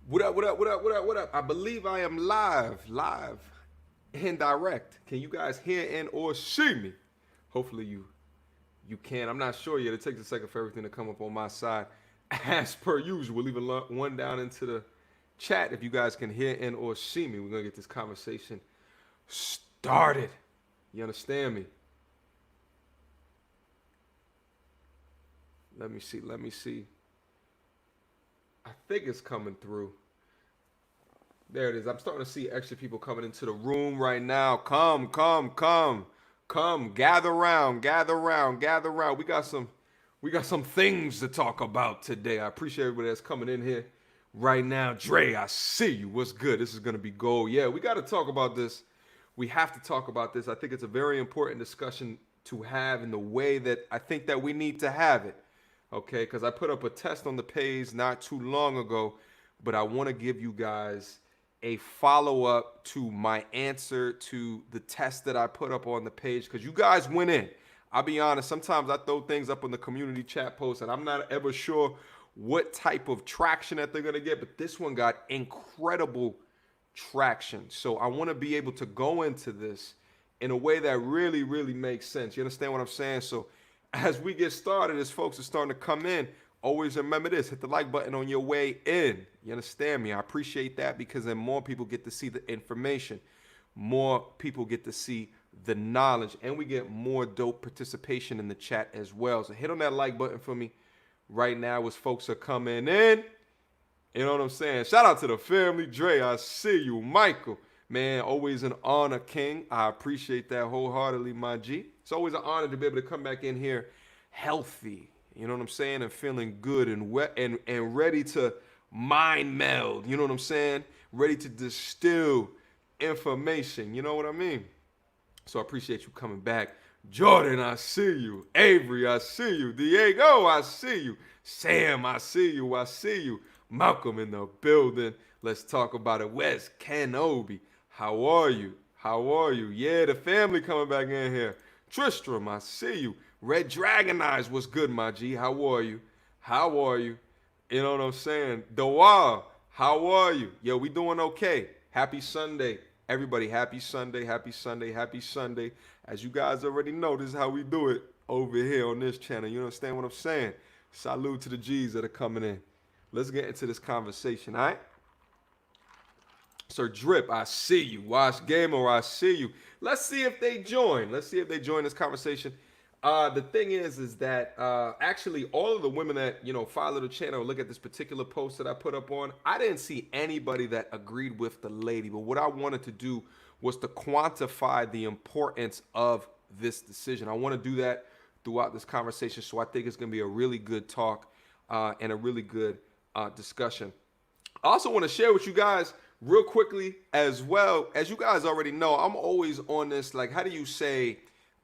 What up, what up, what up, what up, what up? I believe I am live and direct. Can you guys hear and or see me? Hopefully you can. I'm not sure yet. It takes a second for everything to come up on my side. As per usual, leave one down into the chat if you guys can hear and or see me. We're gonna get this conversation started. You understand me? Let me see. I think it's coming through. There it is. I'm starting to see extra people coming into the room right now. Come. Gather round, gather round, gather round. We got some things to talk about today. I appreciate everybody that's coming in here right now. Dre, I see you. What's good? This is gonna be gold. Yeah, we gotta talk about this. We have to talk about this. I think it's a very important discussion to have in the way that I think that we need to have it. Okay, because I put up a test on the page not too long ago, but I want to give you guys a follow up to my answer to the test that I put up on the page because you guys went in. I'll be honest, sometimes I throw things up on the community chat post and I'm not ever sure what type of traction that they're going to get, but this one got incredible traction. So I want to be able to go into this in a way that really, really makes sense. You understand what I'm saying? So as we get started, as folks are starting to come in, always remember this: hit the like button on your way in. You understand me? I appreciate that because then more people get to see the information, more people get to see the knowledge, and we get more dope participation in the chat as well. So hit on that like button for me right now as folks are coming in. You know what I'm saying? Shout out to the family. Dre, I see you. Michael, man, always an honor, King. I appreciate that wholeheartedly, my G. It's always an honor to be able to come back in here healthy. You know what I'm saying? And feeling good and wet and ready to mind meld. You know what I'm saying? Ready to distill information. You know what I mean? So I appreciate you coming back. Jordan, I see you. Avery, I see you. Diego, I see you. Sam, I see you. I see you. Malcolm in the building. Let's talk about it. Wes Kenobi, how are you? How are you? Yeah, the family coming back in here. Tristram, I see you. Red Dragon Eyes, what's good, my G? How are you? How are you? You know what I'm saying? Dawar, how are you? Yo, we doing okay. Happy Sunday. Everybody, happy Sunday, happy Sunday, happy Sunday. As you guys already know, this is how we do it over here on this channel. You understand what I'm saying? Salute to the G's that are coming in. Let's get into this conversation, all right? Sir Drip, I see you. Wash Gamer, I see you. Let's see if they join. Let's see if they join this conversation. The thing is that actually all of the women that follow the channel, look at this particular post that I put up on. I didn't see anybody that agreed with the lady, but what I wanted to do was to quantify the importance of this decision. I want to do that throughout this conversation, so I think it's going to be a really good talk and a really good discussion. I also want to share with you guys real quickly as well. As you guys already know, I'm always on this, like, how do you say,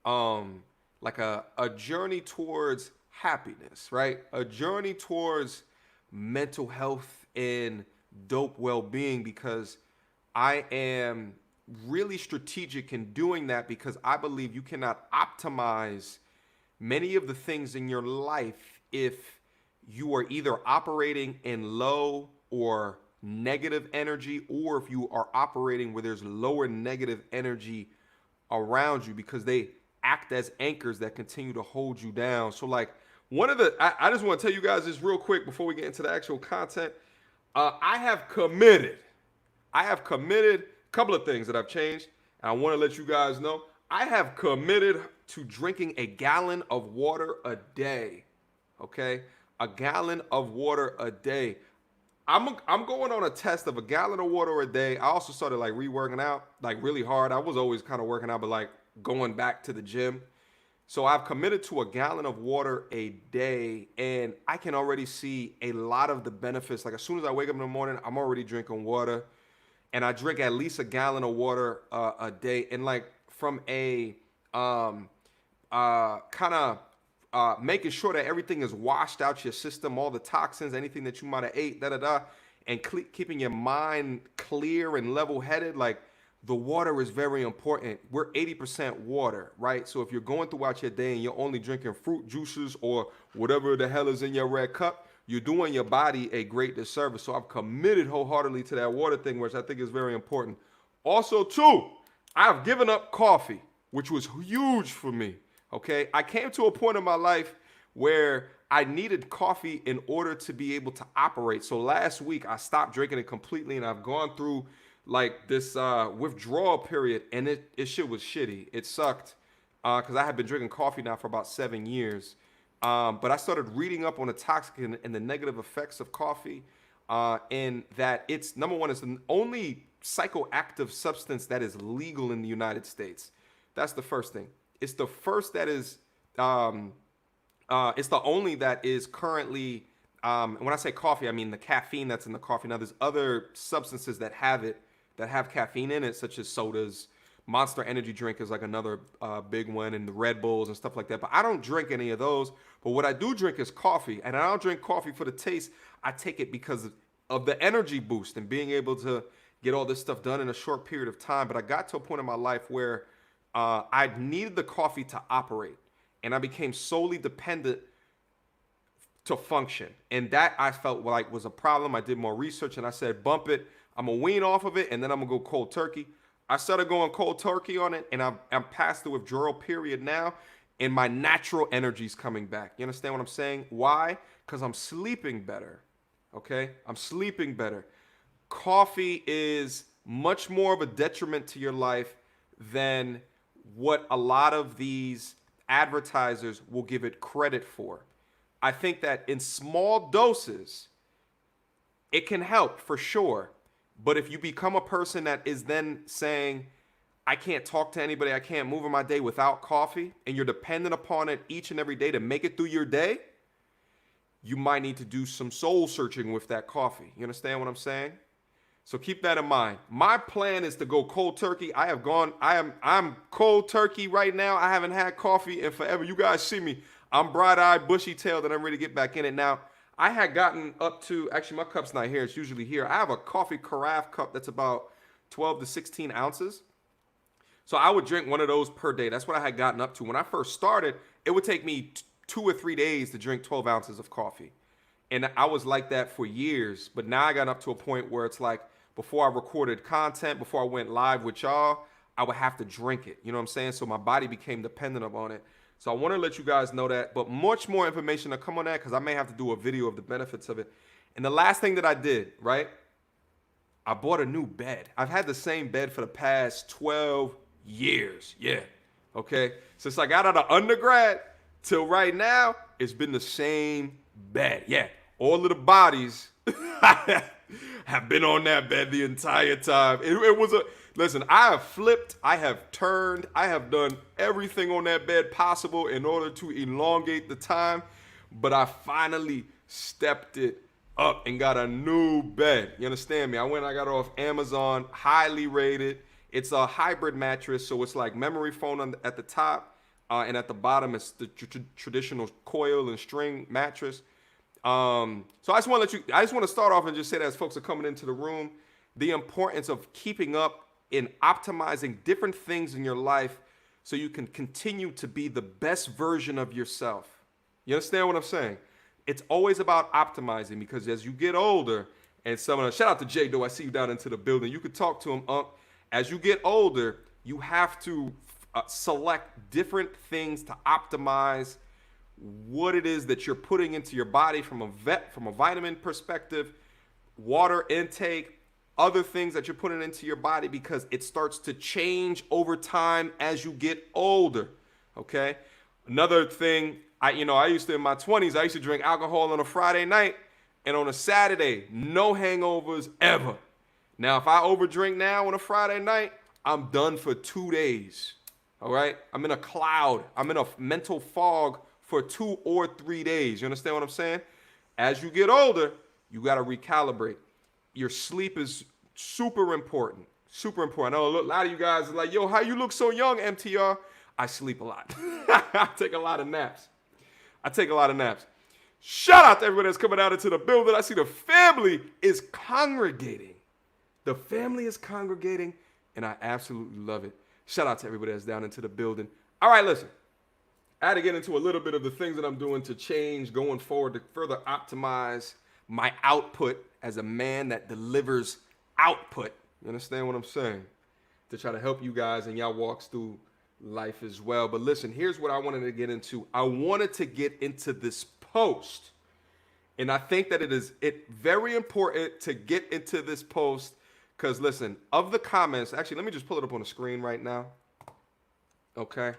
like a journey towards happiness, right? A journey towards mental health and dope well-being, because I am really strategic in doing that, because I believe you cannot optimize many of the things in your life if you are either operating in low or negative energy, or if you are operating where there's lower negative energy around you, because they act as anchors that continue to hold you down. So like I just want to tell you guys this real quick before we get into the actual content. I have committed a couple of things that I've changed, and I want to let you guys know. I have committed to drinking a gallon of water a day. Okay, a gallon of water a day. I'm going on a test of a gallon of water a day. I also started like reworking out like really hard. I was always kind of working out, but like going back to the gym. So I've committed to a gallon of water a day, and I can already see a lot of the benefits. Like as soon as I wake up in the morning, I'm already drinking water, and I drink at least a gallon of water a day. And like from a kind of making sure that everything is washed out your system, all the toxins, anything that you might have ate, and keeping your mind clear and level-headed. Like the water is very important. We're 80% water, right? So if you're going throughout your day and you're only drinking fruit juices or whatever the hell is in your red cup, you're doing your body a great disservice. So I've committed wholeheartedly to that water thing, which I think is very important. Also, too, I've given up coffee, which was huge for me. Okay. I came to a point in my life where I needed coffee in order to be able to operate. So last week I stopped drinking it completely, and I've gone through like this withdrawal period, and it shit was shitty. It sucked because I had been drinking coffee now for about 7 years. But I started reading up on the toxic and the negative effects of coffee, and that it's number one, it's the only psychoactive substance that is legal in the United States. That's the first thing. It's the first that is. It's the only that is currently. When I say coffee, I mean the caffeine that's in the coffee. Now, there's other substances that have it, that have caffeine in it, such as sodas. Monster Energy drink is like another big one, and the Red Bulls and stuff like that. But I don't drink any of those. But what I do drink is coffee, and I don't drink coffee for the taste. I take it because of the energy boost and being able to get all this stuff done in a short period of time. But I got to a point in my life where I needed the coffee to operate, and I became solely dependent to function. And that I felt like was a problem. I did more research, and I said, bump it. I'm going to wean off of it, and then I'm going to go cold turkey. I started going cold turkey on it, and I'm past the withdrawal period now, and my natural energy's coming back. You understand what I'm saying? Why? Because I'm sleeping better, okay? I'm sleeping better. Coffee is much more of a detriment to your life than what a lot of these advertisers will give it credit for. I think that in small doses, it can help for sure. But if you become a person that is then saying, I can't talk to anybody, I can't move in my day without coffee, and you're dependent upon it each and every day to make it through your day, you might need to do some soul searching with that coffee. You understand what I'm saying? So keep that in mind. My plan is to go cold turkey. I'm cold turkey right now. I haven't had coffee in forever. You guys see me. I'm bright-eyed, bushy-tailed, and I'm ready to get back in it now. I had gotten up to, actually my cup's not here, it's usually here. I have a coffee carafe cup that's about 12 to 16 ounces. So I would drink one of those per day. That's what I had gotten up to. When I first started, it would take me 2 or 3 days to drink 12 ounces of coffee. And I was like that for years. But now I got up to a point where it's like, before I recorded content, before I went live with y'all, I would have to drink it. You know what I'm saying? So my body became dependent upon it. So I want to let you guys know that, but much more information to come on that because I may have to do a video of the benefits of it. And the last thing that I did, right? I bought a new bed. I've had the same bed for the past 12 years. Yeah. Okay. Since I got out of undergrad till right now, it's been the same bed. Yeah. All of the bodies have been on that bed the entire time. It was listen, I have flipped, I have turned, I have done everything on that bed possible in order to elongate the time, but I finally stepped it up and got a new bed. You understand me? I got it off Amazon, highly rated. It's a hybrid mattress, so it's like memory foam at the top, and at the bottom it's the traditional coil and string mattress. So I just want to start off and just say that as folks are coming into the room, the importance of keeping up in optimizing different things in your life so you can continue to be the best version of yourself. You understand what I'm saying? It's always about optimizing because as you get older, and shout out to Jay Doe, I see you down into the building. You could talk to him. As you get older, you have to select different things to optimize what it is that you're putting into your body from a vitamin perspective, water intake, other things that you're putting into your body because it starts to change over time as you get older. Okay. Another thing, I used to in my 20s, I used to drink alcohol on a Friday night and on a Saturday, no hangovers ever. Now, if I overdrink now on a Friday night, I'm done for 2 days. All right. I'm in a cloud. I'm in a mental fog for 2 or 3 days. You understand what I'm saying? As you get older, you got to recalibrate. Your sleep is super important. Super important. I know a lot of you guys are like, yo, how you look so young, MTR? I sleep a lot. I take a lot of naps. Shout out to everybody that's coming out into the building. I see the family is congregating. And I absolutely love it. Shout out to everybody that's down into the building. All right, listen. I had to get into a little bit of the things that I'm doing to change going forward to further optimize my output as a man that delivers output. You understand what I'm saying? To try to help you guys and y'all walks through life as well. But listen, here's what I wanted to get into. I wanted to get into this post. And I think that it very important to get into this post because, listen, of the comments, actually, let me just pull it up on the screen right now. Okay.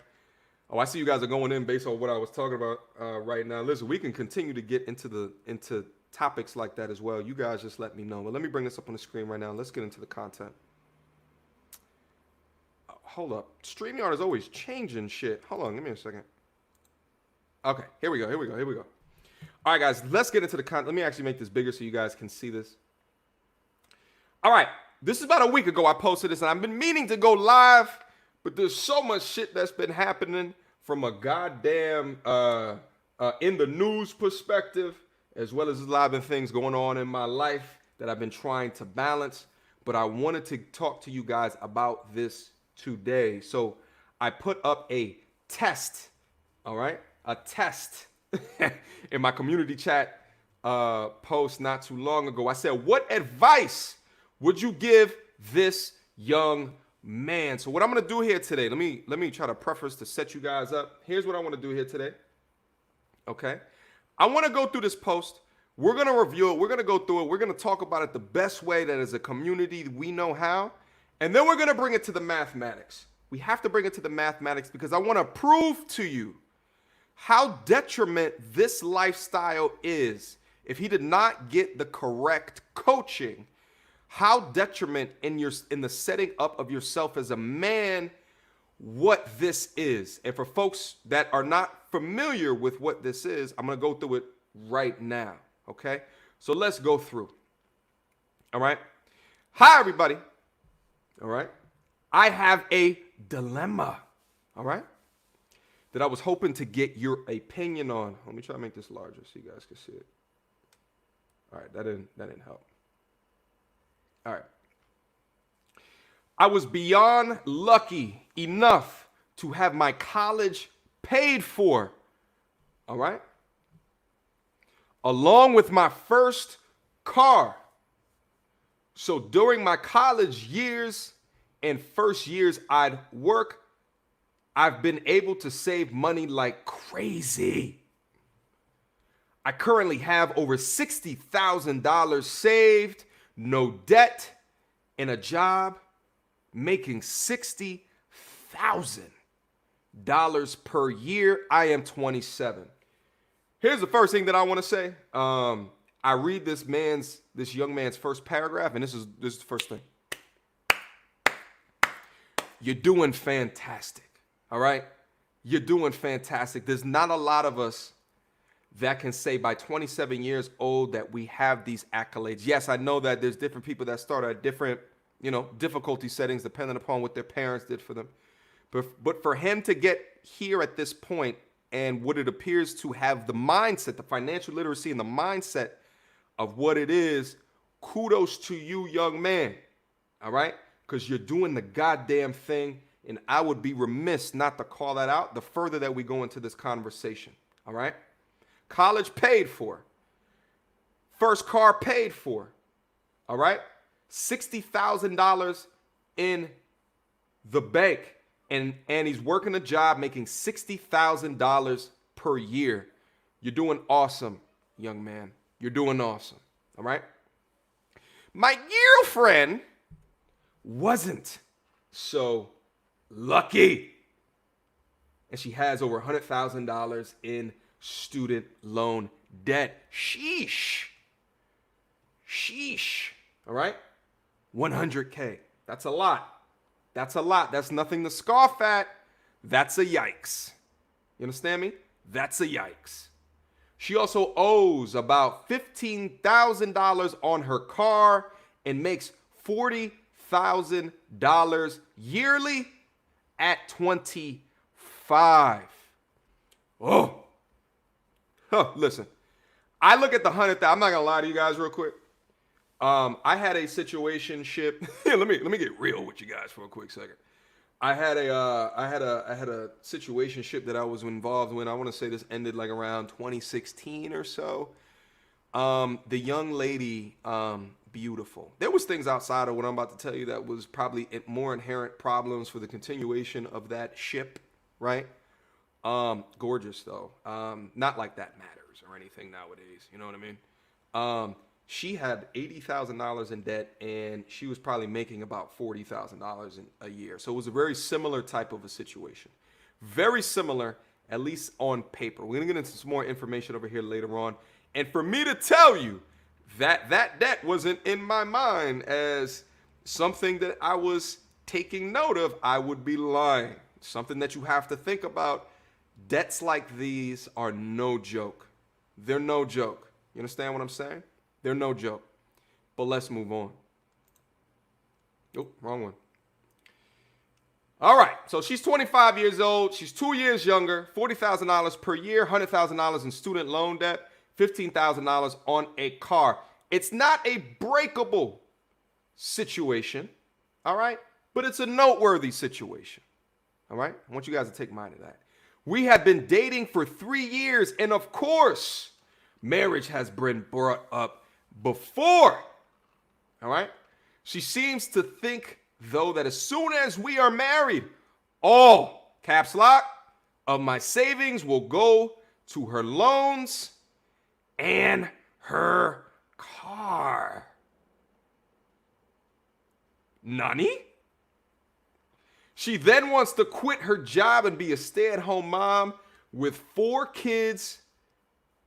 Oh, I see you guys are going in based on what I was talking about right now. Listen, we can continue to get into topics like that as well. You guys just let me know. But let me bring this up on the screen right now. Let's get into the content. Hold up. StreamYard is always changing shit. Hold on. Give me a second. Okay. Here we go. All right, guys. Let's get into the content. Let me actually make this bigger so you guys can see this. All right. This is about a week ago I posted this, and I've been meaning to go live, but there's so much shit that's been happening from a goddamn in the news perspective, as well as a lot of things going on in my life that I've been trying to balance. But I wanted to talk to you guys about this today. So I put up a test, all right? A test in my community chat post not too long ago. I said, what advice would you give this young man? So what I'm going to do here today, let me try to preface to set you guys up. Here's what I want to do here today. Okay? I want to go through this post. We're going to review it. We're going to go through it. We're going to talk about it the best way that as a community we know how. And then we're going to bring it to the mathematics. We have to bring it to the mathematics because I want to prove to you how detriment this lifestyle is if he did not get the correct coaching. How detriment in the setting up of yourself as a man, what this is. And for folks that are not familiar with what this is, I'm going to go through it right now. Okay? So let's go through. All right? Hi, everybody. All right? I have a dilemma. All right? That I was hoping to get your opinion on. Let me try to make this larger so you guys can see it. All right, that didn't help. All right. I was beyond lucky enough to have my college paid for. All right? Along with my first car. So during my college years and first years I'd work, I've been able to save money like crazy. I currently have over $60,000 saved, no debt, and a job making $60,000 per year. I am 27. Here's the first thing that I want to say. I read this young man's first paragraph, and this is the first thing. You're doing fantastic. All right? You're doing fantastic. There's not a lot of us that can say by 27 years old that we have these accolades. Yes, I know that there's different people that start at different, difficulty settings depending upon what their parents did for them. But for him to get here at this point and what it appears to have the mindset, the financial literacy and the mindset of what it is, kudos to you, young man. All right? Because you're doing the goddamn thing. And I would be remiss not to call that out the further that we go into this conversation. All right? College paid for. First car paid for. All right? $60,000 in the bank. And he's working a job making $60,000 per year. You're doing awesome, young man. You're doing awesome. All right? My girlfriend wasn't so lucky. And she has over $100,000 in student loan debt. Sheesh. All right? 100K. That's a lot. That's a lot. That's nothing to scoff at. That's a yikes. You understand me? That's a yikes. She also owes about $15,000 on her car and makes $40,000 yearly at 25. Oh. Listen. I look at the 100,000. I'm not gonna lie to you guys real quick. I had a situationship. Let me get real with you guys for a quick second. I had a situationship that I was involved in. I want to say this ended like around 2016 or so. The young lady, beautiful. There was things outside of what I'm about to tell you that was probably more inherent problems for the continuation of that ship, right? Gorgeous though. Not like that matters or anything nowadays. You know what I mean? She had $80,000 in debt, and she was probably making about $40,000 a year. So it was a very similar type of a situation. Very similar, at least on paper. We're gonna get into some more information over here later on. And for me to tell you that that debt wasn't in my mind as something that I was taking note of, I would be lying. Something that you have to think about. Debts like these are no joke. They're no joke. You understand what I'm saying? They're no joke. But let's move on. Oh, wrong one. All right. So she's 25 years old. She's 2 years younger. $40,000 per year. $100,000 in student loan debt. $15,000 on a car. It's not a breakable situation. All right. But it's a noteworthy situation. All right. I want you guys to take mind of that. We have been dating for 3 years. And of course, marriage has been brought up before. All right. She seems to think, though, that as soon as we are married, all caps lock of my savings will go to her loans and her car. Nani? She then wants to quit her job and be a stay-at-home mom with 4 kids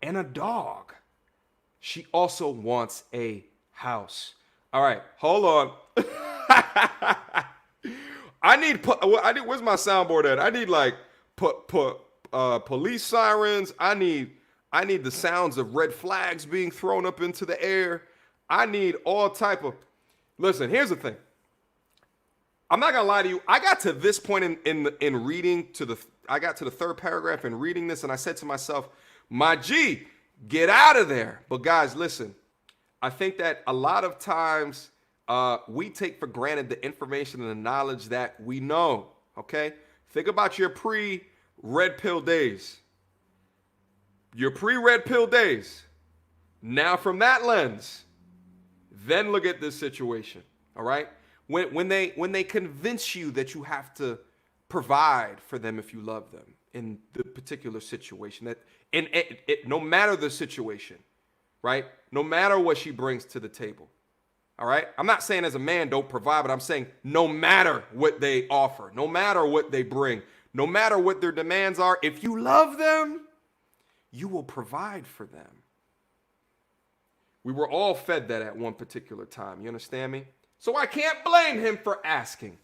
and a dog. She also wants a house. All right, hold on. Where's my soundboard at? I need like police sirens. I need the sounds of red flags being thrown up into the air. I need all type of. Listen, here's the thing. I'm not gonna lie to you. I got to this point in reading I got to the 3rd paragraph in reading this, and I said to myself, my G, get out of there. But guys, listen, I think that a lot of times we take for granted the information and the knowledge that we know, okay? Think about your pre-red pill days. Your pre-red pill days. Now from that lens, then look at this situation, all right? When they convince you that you have to provide for them if you love them in the particular situation, that no matter the situation, right? No matter what she brings to the table, all right? I'm not saying as a man don't provide, but I'm saying no matter what they offer, no matter what they bring, no matter what their demands are, if you love them, you will provide for them. We were all fed that at one particular time. You understand me? So I can't blame him for asking.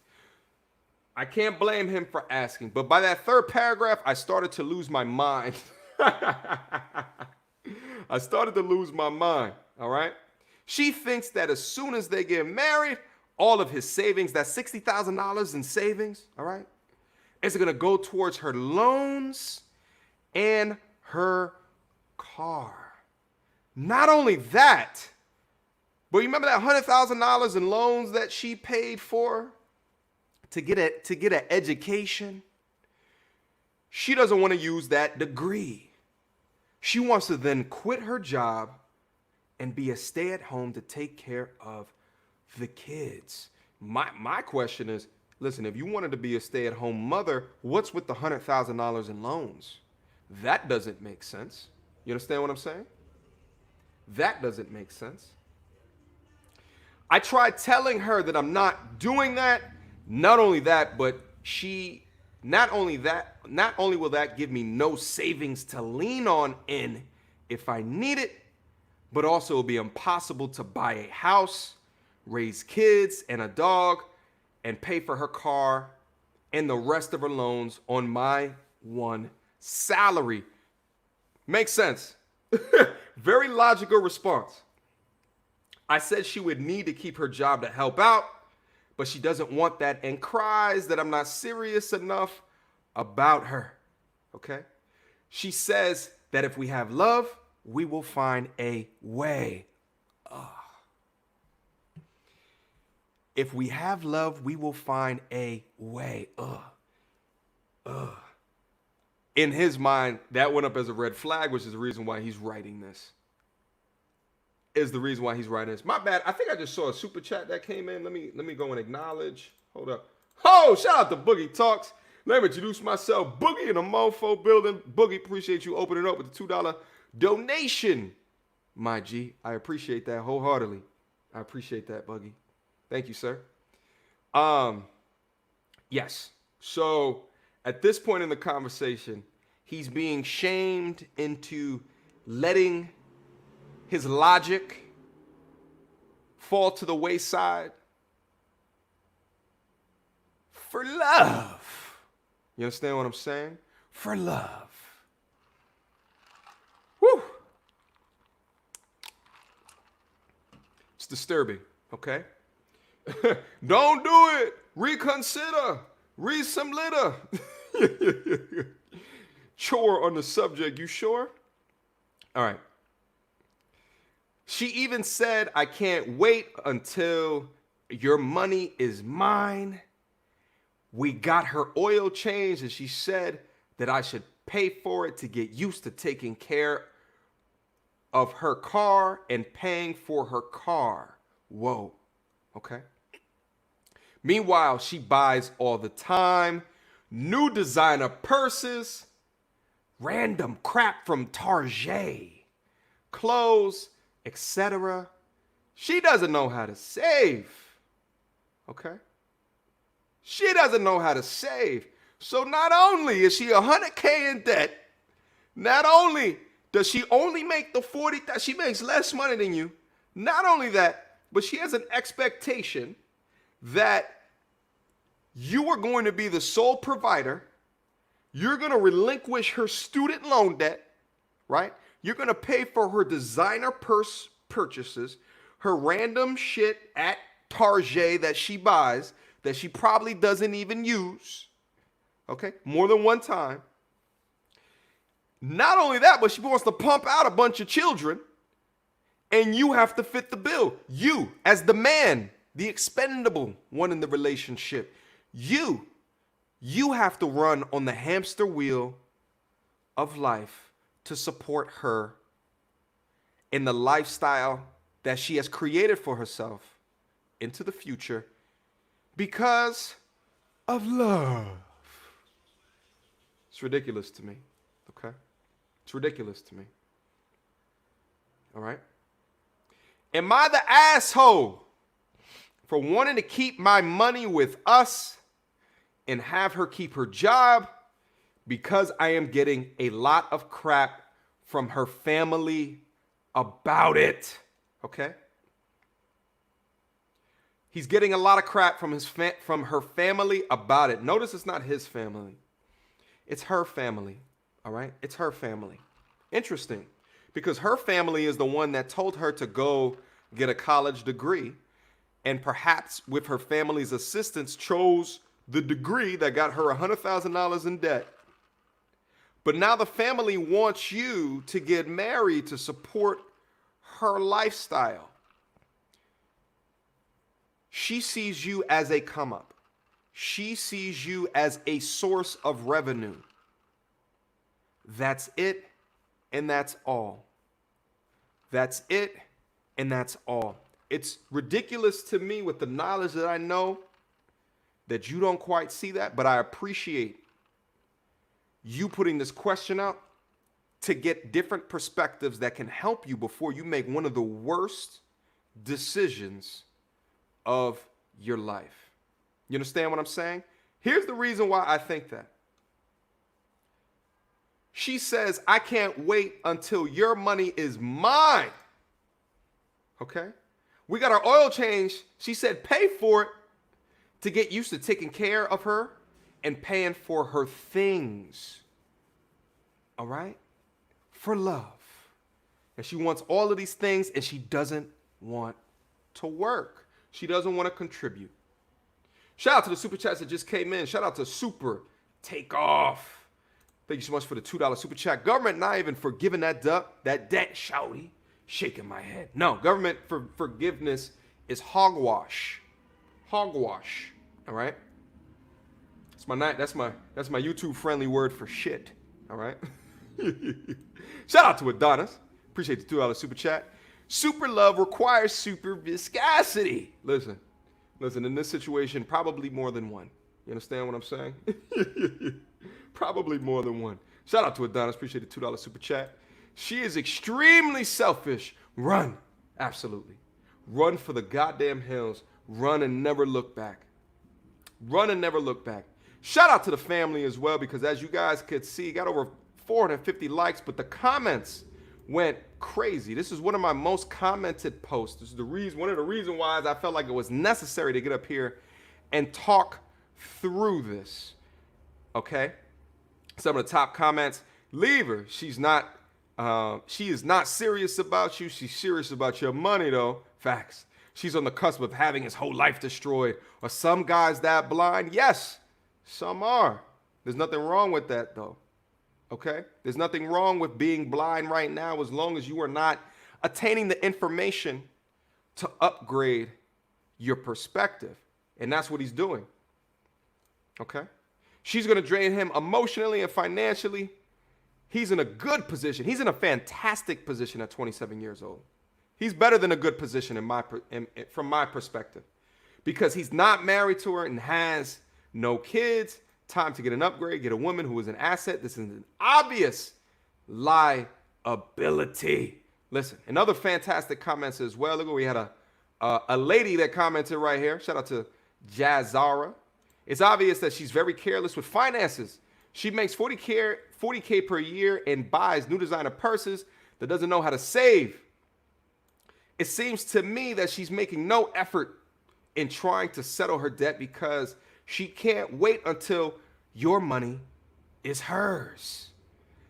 I can't blame him for asking. But by that 3rd paragraph, I started to lose my mind. I started to lose my mind, all right? She thinks that as soon as they get married, all of his savings, that $60,000 in savings, all right, is going to go towards her loans and her car. Not only that, but you remember that $100,000 in loans that she paid for to get an education? She doesn't want to use that degree. She wants to then quit her job and be a stay-at-home to take care of the kids. My question is, listen, if you wanted to be a stay-at-home mother, what's with the $100,000 in loans? That doesn't make sense. You understand what I'm saying? That doesn't make sense. I tried telling her that I'm not doing that. Not only that, but not only will that give me no savings to lean on in if I need it, but also it'll be impossible to buy a house, raise kids and a dog, and pay for her car and the rest of her loans on my one salary. Makes sense. Very logical response. I said she would need to keep her job to help out, but she doesn't want that and cries that I'm not serious enough about her. Okay? She says that if we have love, we will find a way. If we have love, we will find a way. In his mind, that went up as a red flag, which is the reason why he's writing this. My bad. I think I just saw a super chat that came in. Let me go and acknowledge. Hold up. Oh, shout out to Boogie Talks. Let me introduce myself. Boogie in the Mofo building. Boogie, appreciate you opening up with the $2 donation. My G, I appreciate that wholeheartedly. I appreciate that, Boogie. Thank you, sir. Yes. So at this point in the conversation, he's being shamed into letting his logic fall to the wayside for love. You understand what I'm saying? For love. Whew. It's disturbing, okay? Don't do it. Reconsider. Read some litter. Chore on the subject. You sure? All right. She even said, I can't wait until your money is mine. We got her oil changed, and she said that I should pay for it to get used to taking care of her car and paying for her car. Whoa. Okay. Meanwhile, she buys all the time. New designer purses. Random crap from Target. Clothes, etc. She doesn't know how to save. Okay? She doesn't know how to save. So not only is she $100K in debt, not only does she only make the 40, she makes less money than you. Not only that, but she has an expectation that you are going to be the sole provider. You're going to relinquish her student loan debt, right? You're going to pay for her designer purse purchases, her random shit at Target that she buys that she probably doesn't even use, okay? More than one time. Not only that, but she wants to pump out a bunch of children, and you have to fit the bill. You, as the man, the expendable one in the relationship, you have to run on the hamster wheel of life to support her in the lifestyle that she has created for herself into the future because of love. It's ridiculous to me, okay? It's ridiculous to me. All right? Am I the asshole for wanting to keep my money with us and have her keep her job because I am getting a lot of crap from her family about it? Okay? He's getting a lot of crap from from her family about it. Notice it's not his family. It's her family. All right? It's her family. Interesting. Because her family is the one that told her to go get a college degree, and perhaps with her family's assistance chose the degree that got her $100,000 in debt. But now the family wants you to get married to support her lifestyle. She sees you as a come up. She sees you as a source of revenue. That's it, and that's all. That's it, and that's all. It's ridiculous to me with the knowledge that I know that you don't quite see that, but I appreciate you putting this question out to get different perspectives that can help you before you make one of the worst decisions of your life. You understand what I'm saying? Here's the reason why I think that. She says, I can't wait until your money is mine. Okay? We got our oil change. She said, pay for it to get used to taking care of her and paying for her things. All right? For love. And she wants all of these things, and she doesn't want to work. She doesn't want to contribute. Shout out to the super chats that just came in. Shout out to Super Takeoff. Thank you so much for the $2 super chat. Government not even forgiving that debt, shouty. Shaking my head. No, government forgiveness is hogwash. Hogwash. All right. That's my YouTube friendly word for shit. All right. Shout out to Adonis. Appreciate the $2 super chat. Super love requires super viscosity. Listen. In this situation, probably more than one. You understand what I'm saying? Probably more than one. Shout out to Adonis. Appreciate the $2 super chat. She is extremely selfish. Run. Absolutely. Run for the goddamn hills. Run and never look back. Run and never look back. Shout out to the family as well, because as you guys could see, got over 450 likes, but the comments went crazy. This is one of my most commented posts. This is one of the reasons why I felt like it was necessary to get up here and talk through this. Okay? Some of the top comments, leave her. She is not serious about you. She's serious about your money, though. Facts. She's on the cusp of having his whole life destroyed. Are some guys that blind? Yes, some are. There's nothing wrong with that, though. Okay? There's nothing wrong with being blind right now as long as you are not attaining the information to upgrade your perspective. And that's what he's doing. Okay? She's going to drain him emotionally and financially. He's in a good position. He's in a fantastic position at 27 years old. He's better than a good position from my perspective, because he's not married to her and has no kids. Time to get an upgrade, get a woman who is an asset. This is an obvious liability. Listen, and other fantastic comments as well. Look, we had a lady that commented right here. Shout out to Jazzara. It's obvious that she's very careless with finances. She makes $40K per year and buys new designer purses that doesn't know how to save. It seems to me that she's making no effort in trying to settle her debt because she can't wait until your money is hers.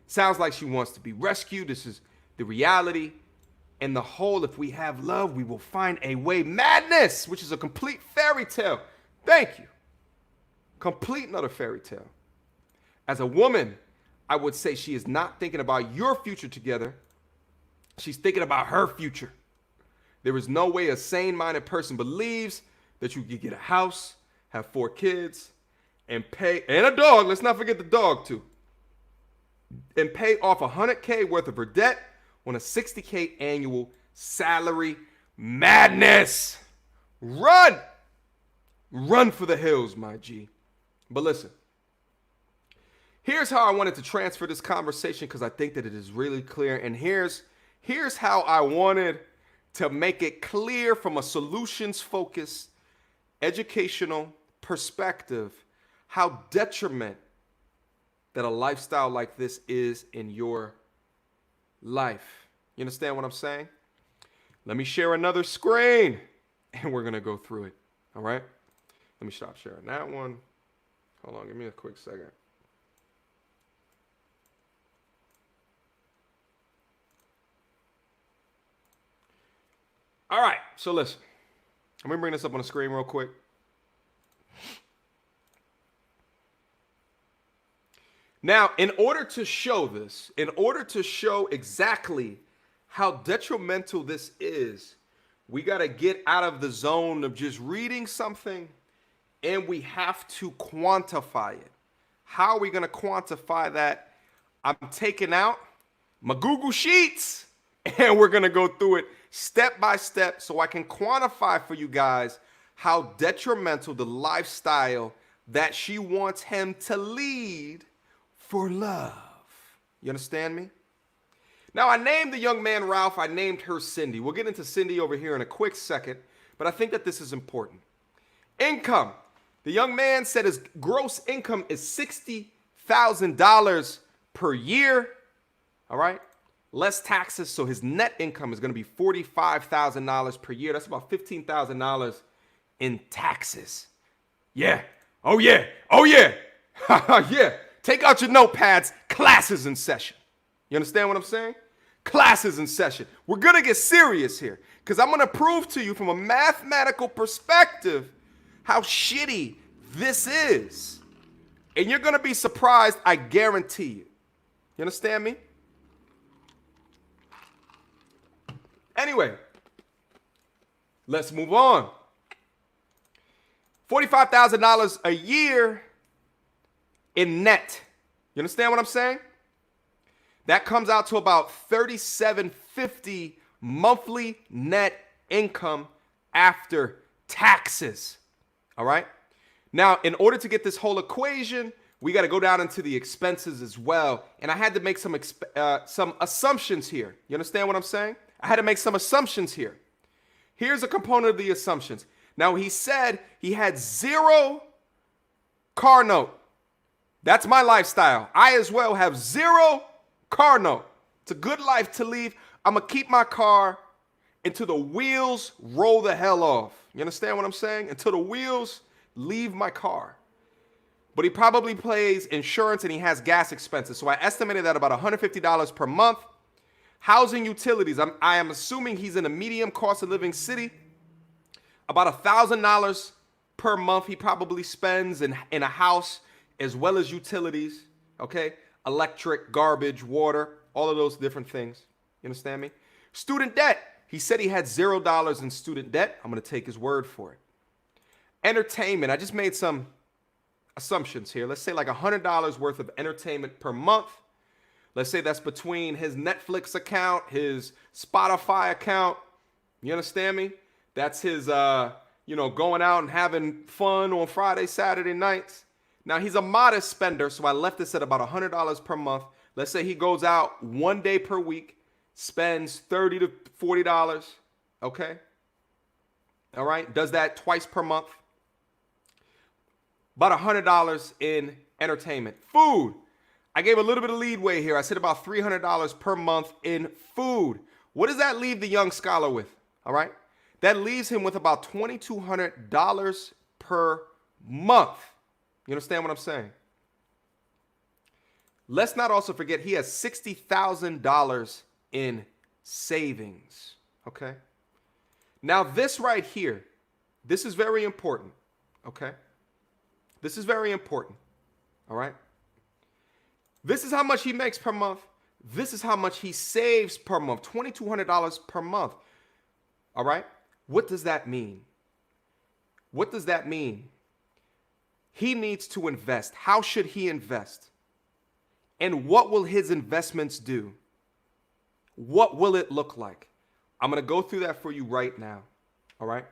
Sounds like she wants to be rescued. This is the reality. And the whole, if we have love, we will find a way. Madness, which is a complete fairy tale. Thank you. Complete another fairy tale. As a woman, I would say she is not thinking about your future together. She's thinking about her future. There is no way a sane-minded person believes that you could get a house, have 4 kids, and a dog. Let's not forget the dog too. And pay off $100K worth of her debt on a $60K annual salary. Madness. Run. Run for the hills, my G. But listen. Here's how I wanted to transfer this conversation, because I think that it is really clear. And here's how I wanted to make it clear from a solutions-focused, educational perspective, how detriment that a lifestyle like this is in your life. You understand what I'm saying? Let me share another screen, and we're going to go through it. All right? Let me stop sharing that one. Hold on. Give me a quick second. All right, so listen. Let me bring this up on the screen real quick. Now, in order to show this, in order to show exactly how detrimental this is, we got to get out of the zone of just reading something, and we have to quantify it. How are we going to quantify that? I'm taking out my Google Sheets, and we're going to go through it step by step so I can quantify for you guys how detrimental the lifestyle that she wants him to lead for love. You understand me? Now, I named the young man Ralph. I named her Cindy. We'll get into Cindy over here in a quick second, but I think that this is important. Income. The young man said his gross income is $60,000 per year. All right? Less taxes, so his net income is going to be $45,000 per year. That's about $15,000 in taxes. Yeah. Oh, yeah. Oh, yeah. Yeah. Take out your notepads. Class is in session. You understand what I'm saying? Class is in session. We're going to get serious here, because I'm going to prove to you from a mathematical perspective how shitty this is. And you're going to be surprised, I guarantee you. You understand me? Anyway, let's move on. $45,000 a year in net. You understand what I'm saying? That comes out to about $3,750 monthly net income after taxes. All right. Now, in order to get this whole equation, we got to go down into the expenses as well. And I had to make some assumptions here. You understand what I'm saying? I had to make some assumptions here. Here's a component of the assumptions. Now, he said he had 0 car note. That's my lifestyle. I as well have 0 car note. It's a good life to leave. I'm going to keep my car until the wheels roll the hell off. You understand what I'm saying? Until the wheels leave my car. But he probably pays insurance and he has gas expenses. So I estimated that about $150 per month. Housing utilities. I am assuming he's in a medium cost of living city. About $1,000 per month he probably spends in a house, as well as utilities. Okay? Electric, garbage, water, all of those different things. You understand me? Student debt. He said he had $0 in student debt. I'm going to take his word for it. Entertainment. I just made some assumptions here. Let's say like $100 worth of entertainment per month. Let's say that's between his Netflix account, his Spotify account. You understand me? That's his, going out and having fun on Friday, Saturday nights. Now, he's a modest spender, so I left this at about $100 per month. Let's say he goes out 1 day per week, spends $30 to $40, okay? All right, does that twice per month. About $100 in entertainment. Food. I gave a little bit of leadway here. I said about $300 per month in food. What does that leave the young scholar with? All right. That leaves him with about $2,200 per month. You understand what I'm saying? Let's not also forget he has $60,000 in savings. Okay. Now this right here, this is very important. Okay. This is very important. All right. This is how much he makes per month. This is how much he saves per month. $2,200 per month. All right. What does that mean? What does that mean? He needs to invest. How should he invest? And what will his investments do? What will it look like? I'm going to go through that for you right now. All right.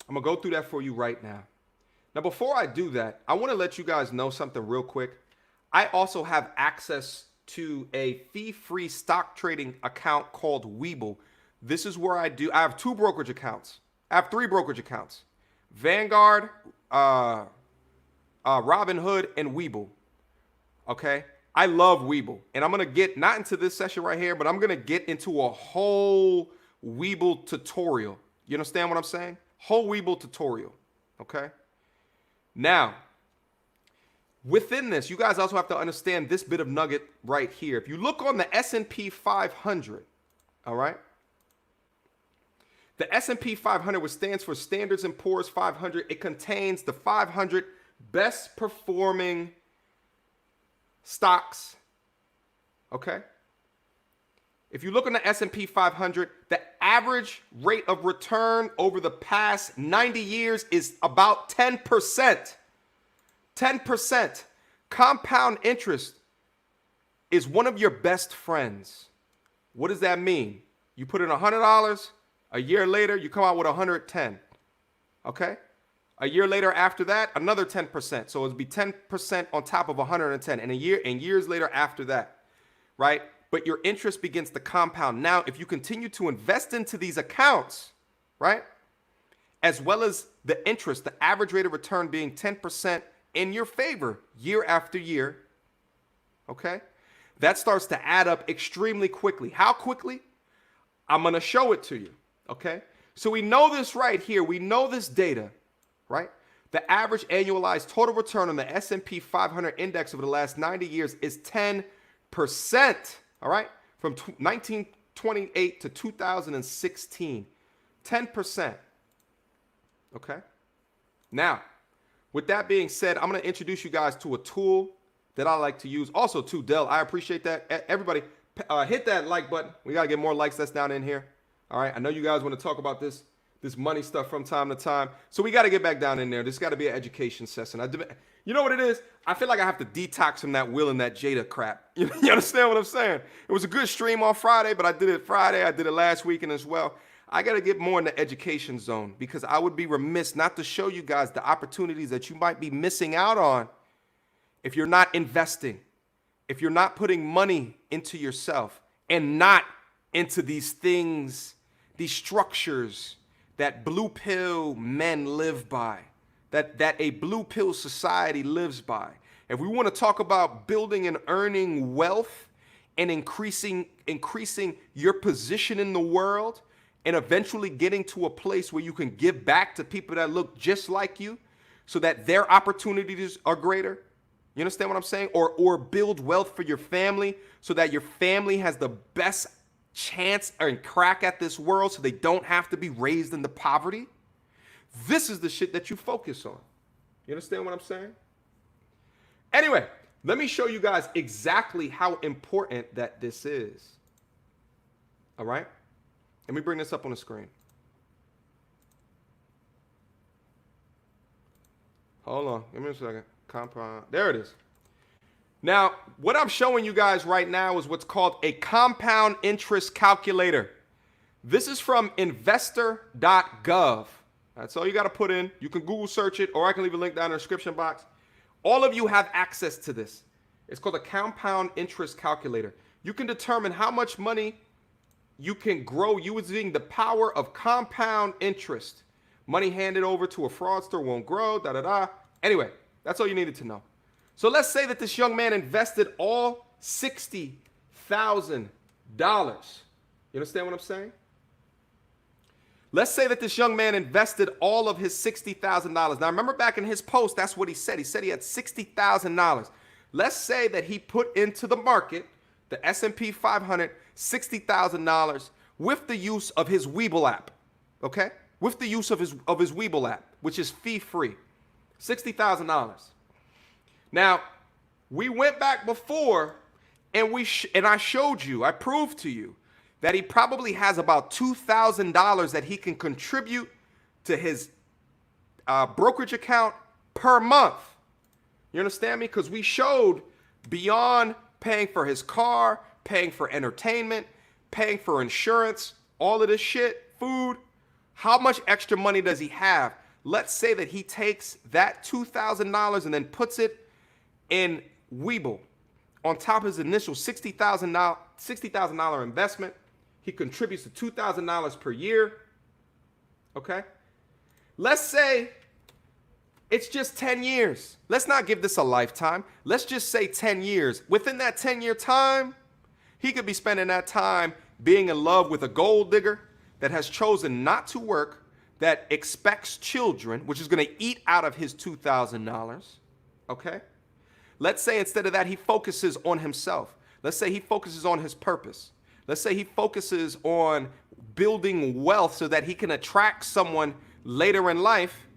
I'm going to go through that for you right now. Now, before I do that, I want to let you guys know something real quick. I also have access to a fee-free stock trading account called Webull. This is where I have 2 brokerage accounts. I have 3 brokerage accounts. Vanguard, Robinhood, and Webull. Okay? I love Webull. And I'm going to get, not into this session right here, but I'm going to get into a whole Webull tutorial. You understand what I'm saying? Whole Webull tutorial. Okay? Now, within this, you guys also have to understand this bit of nugget right here. If you look on the S&P 500, all right? The S&P 500, which stands for Standards & Poor's 500, it contains the 500 best performing stocks, okay? If you look on the S&P 500, the average rate of return over the past 90 years is about 10%. 10%. Compound interest is one of your best friends. What does that mean? You put in $100, a year later, you come out with 110. Okay? A year later after that, another 10%. So it'd be 10% on top of 110. And years later after that, right? But your interest begins to compound. Now, if you continue to invest into these accounts, right? As well as the interest, the average rate of return being 10% in your favor year after year, okay? That starts to add up extremely quickly. How quickly? I'm going to show it to you, okay? So we know this right here. We know this data, right? The average annualized total return on the S&P 500 index over the last 90 years is 10%, all right? From 1928 to 2016, 10%, okay? Now, with that being said, I'm going to introduce you guys to a tool that I like to use. Also, too, Dell, I appreciate that. Everybody, hit that like button. We got to get more likes that's down in here. All right. I know you guys want to talk about this this money stuff from time to time. So we got to get back down in there. This got to be an education session. You know what it is? I feel like I have to detox from that Will and that Jada crap. You understand what I'm saying? It was a good stream on Friday, but I did it Friday. I did it last weekend as well. I got to get more in the education zone because I would be remiss not to show you guys the opportunities that you might be missing out on if you're not investing, if you're not putting money into yourself and not into these things, these structures that blue pill men live by, that a blue pill society lives by. If we want to talk about building and earning wealth and increasing your position in the world and eventually getting to a place where you can give back to people that look just like you so that their opportunities are greater. You understand what I'm saying? Or build wealth for your family so that your family has the best chance and crack at this world so they don't have to be raised into poverty. This is the shit that you focus on. You understand what I'm saying? Anyway, let me show you guys exactly how important that this is. All right? Let me bring this up on the screen. Hold on. Give me a second. Compound. There it is. Now, what I'm showing you guys right now is what's called a compound interest calculator. This is from investor.gov. That's all you got to put in. You can Google search it, or I can leave a link down in the description box. All of you have access to this. It's called a compound interest calculator. You can determine how much money you can grow using the power of compound interest. Money handed over to a fraudster won't grow, da-da-da. Anyway, that's all you needed to know. So let's say that this young man invested all $60,000. You understand what I'm saying? Let's say that this young man invested all of his $60,000. Now remember back in his post, that's what he said. He said he had $60,000. Let's say that he put into the market, the S&P 500, $60,000 with the use of his Webull app. Okay? With the use of his Webull app, which is fee-free. $60,000. Now, we went back before and I showed you, I proved to you that he probably has about $2,000 that he can contribute to his brokerage account per month. You understand me? Because we showed beyond paying for his car, paying for entertainment, paying for insurance, all of this shit, food, how much extra money does he have? Let's say that he takes that $2,000 and then puts it in Webull on top of his initial $60,000 investment. He contributes to $2,000 per year. Okay? Let's say it's just 10 years. Let's not give this a lifetime. Let's just say 10 years. Within that 10-year time, he could be spending that time being in love with a gold digger that has chosen not to work, that expects children, which is going to eat out of his $2,000. Okay? Let's say instead of that, he focuses on himself. Let's say he focuses on his purpose. Let's say he focuses on building wealth so that he can attract someone later in life,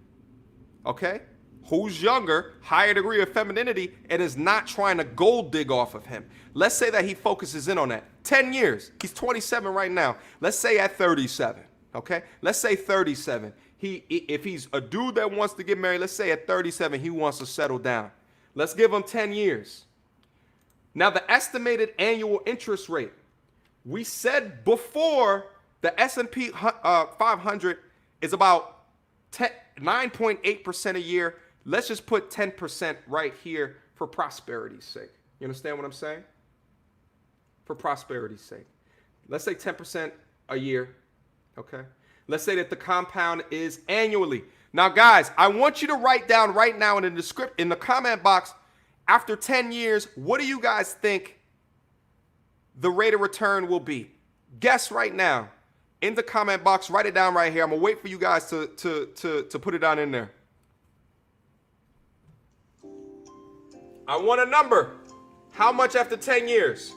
okay, who's younger, higher degree of femininity, and is not trying to gold dig off of him. Let's say that he focuses in on that. 10 years. He's 27 right now. Let's say at 37, okay? Let's say 37. If he's a dude that wants to get married, let's say at 37 he wants to settle down. Let's give him 10 years. Now, the estimated annual interest rate, we said before the S&P 500 is about 9.8% a year. Let's just put 10% right here for prosperity's sake. You understand what I'm saying? For prosperity's sake. Let's say 10% a year, okay? Let's say that the compound is annually. Now, guys, I want you to write down right now in the comment box, after 10 years, what do you guys think the rate of return will be? Guess right now. In the comment box, write it down right here. I'm going to wait for you guys to put it down in there. I want a number. How much after 10 years?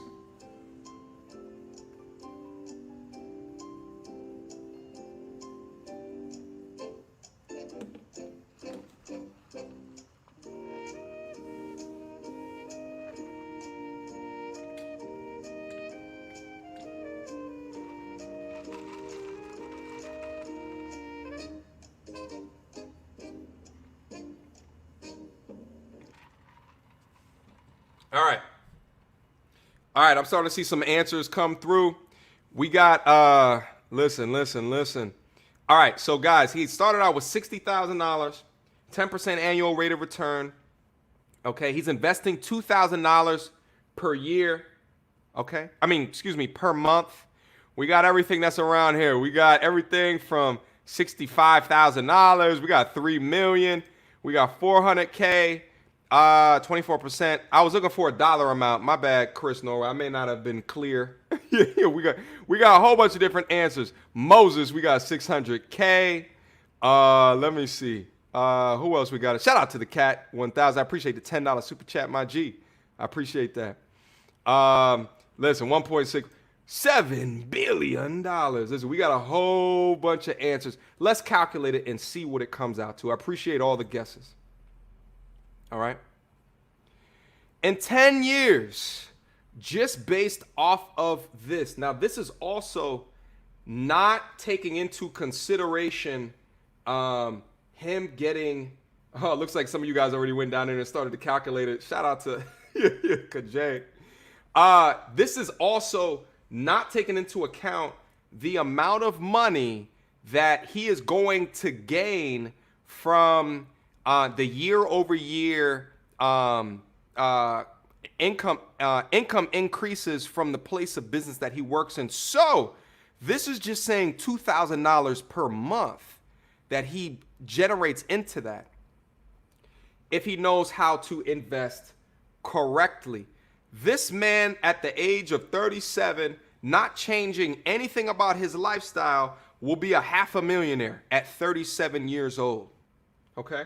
All right. All right. I'm starting to see some answers come through. We got, listen. All right. So, guys, he started out with $60,000, 10% annual rate of return. Okay. He's investing $2,000 per year. Okay. Per month. We got everything that's around here. We got everything from $65,000. We got $3 million. We got $400K. 24%. I was looking for a dollar amount. My bad, Chris Norway. I may not have been clear. Yeah, we got a whole bunch of different answers. Moses, we got 600K. Let me see. Who else we got? Shout out to the cat 1000. I appreciate the $10 super chat, my G. I appreciate that. Listen, 1.67 billion dollars. Listen, we got a whole bunch of answers. Let's calculate it and see what it comes out to. I appreciate all the guesses. All right. In 10 years, just based off of this. Now, this is also not taking into consideration him getting. Oh, it looks like some of you guys already went down there and started to calculate it. Shout out to Kajay. This is also not taking into account the amount of money that he is going to gain from the year-over-year income increases from the place of business that he works in. So this is just saying $2,000 per month that he generates into that if he knows how to invest correctly. This man at the age of 37, not changing anything about his lifestyle, will be a half a millionaire at 37 years old. Okay?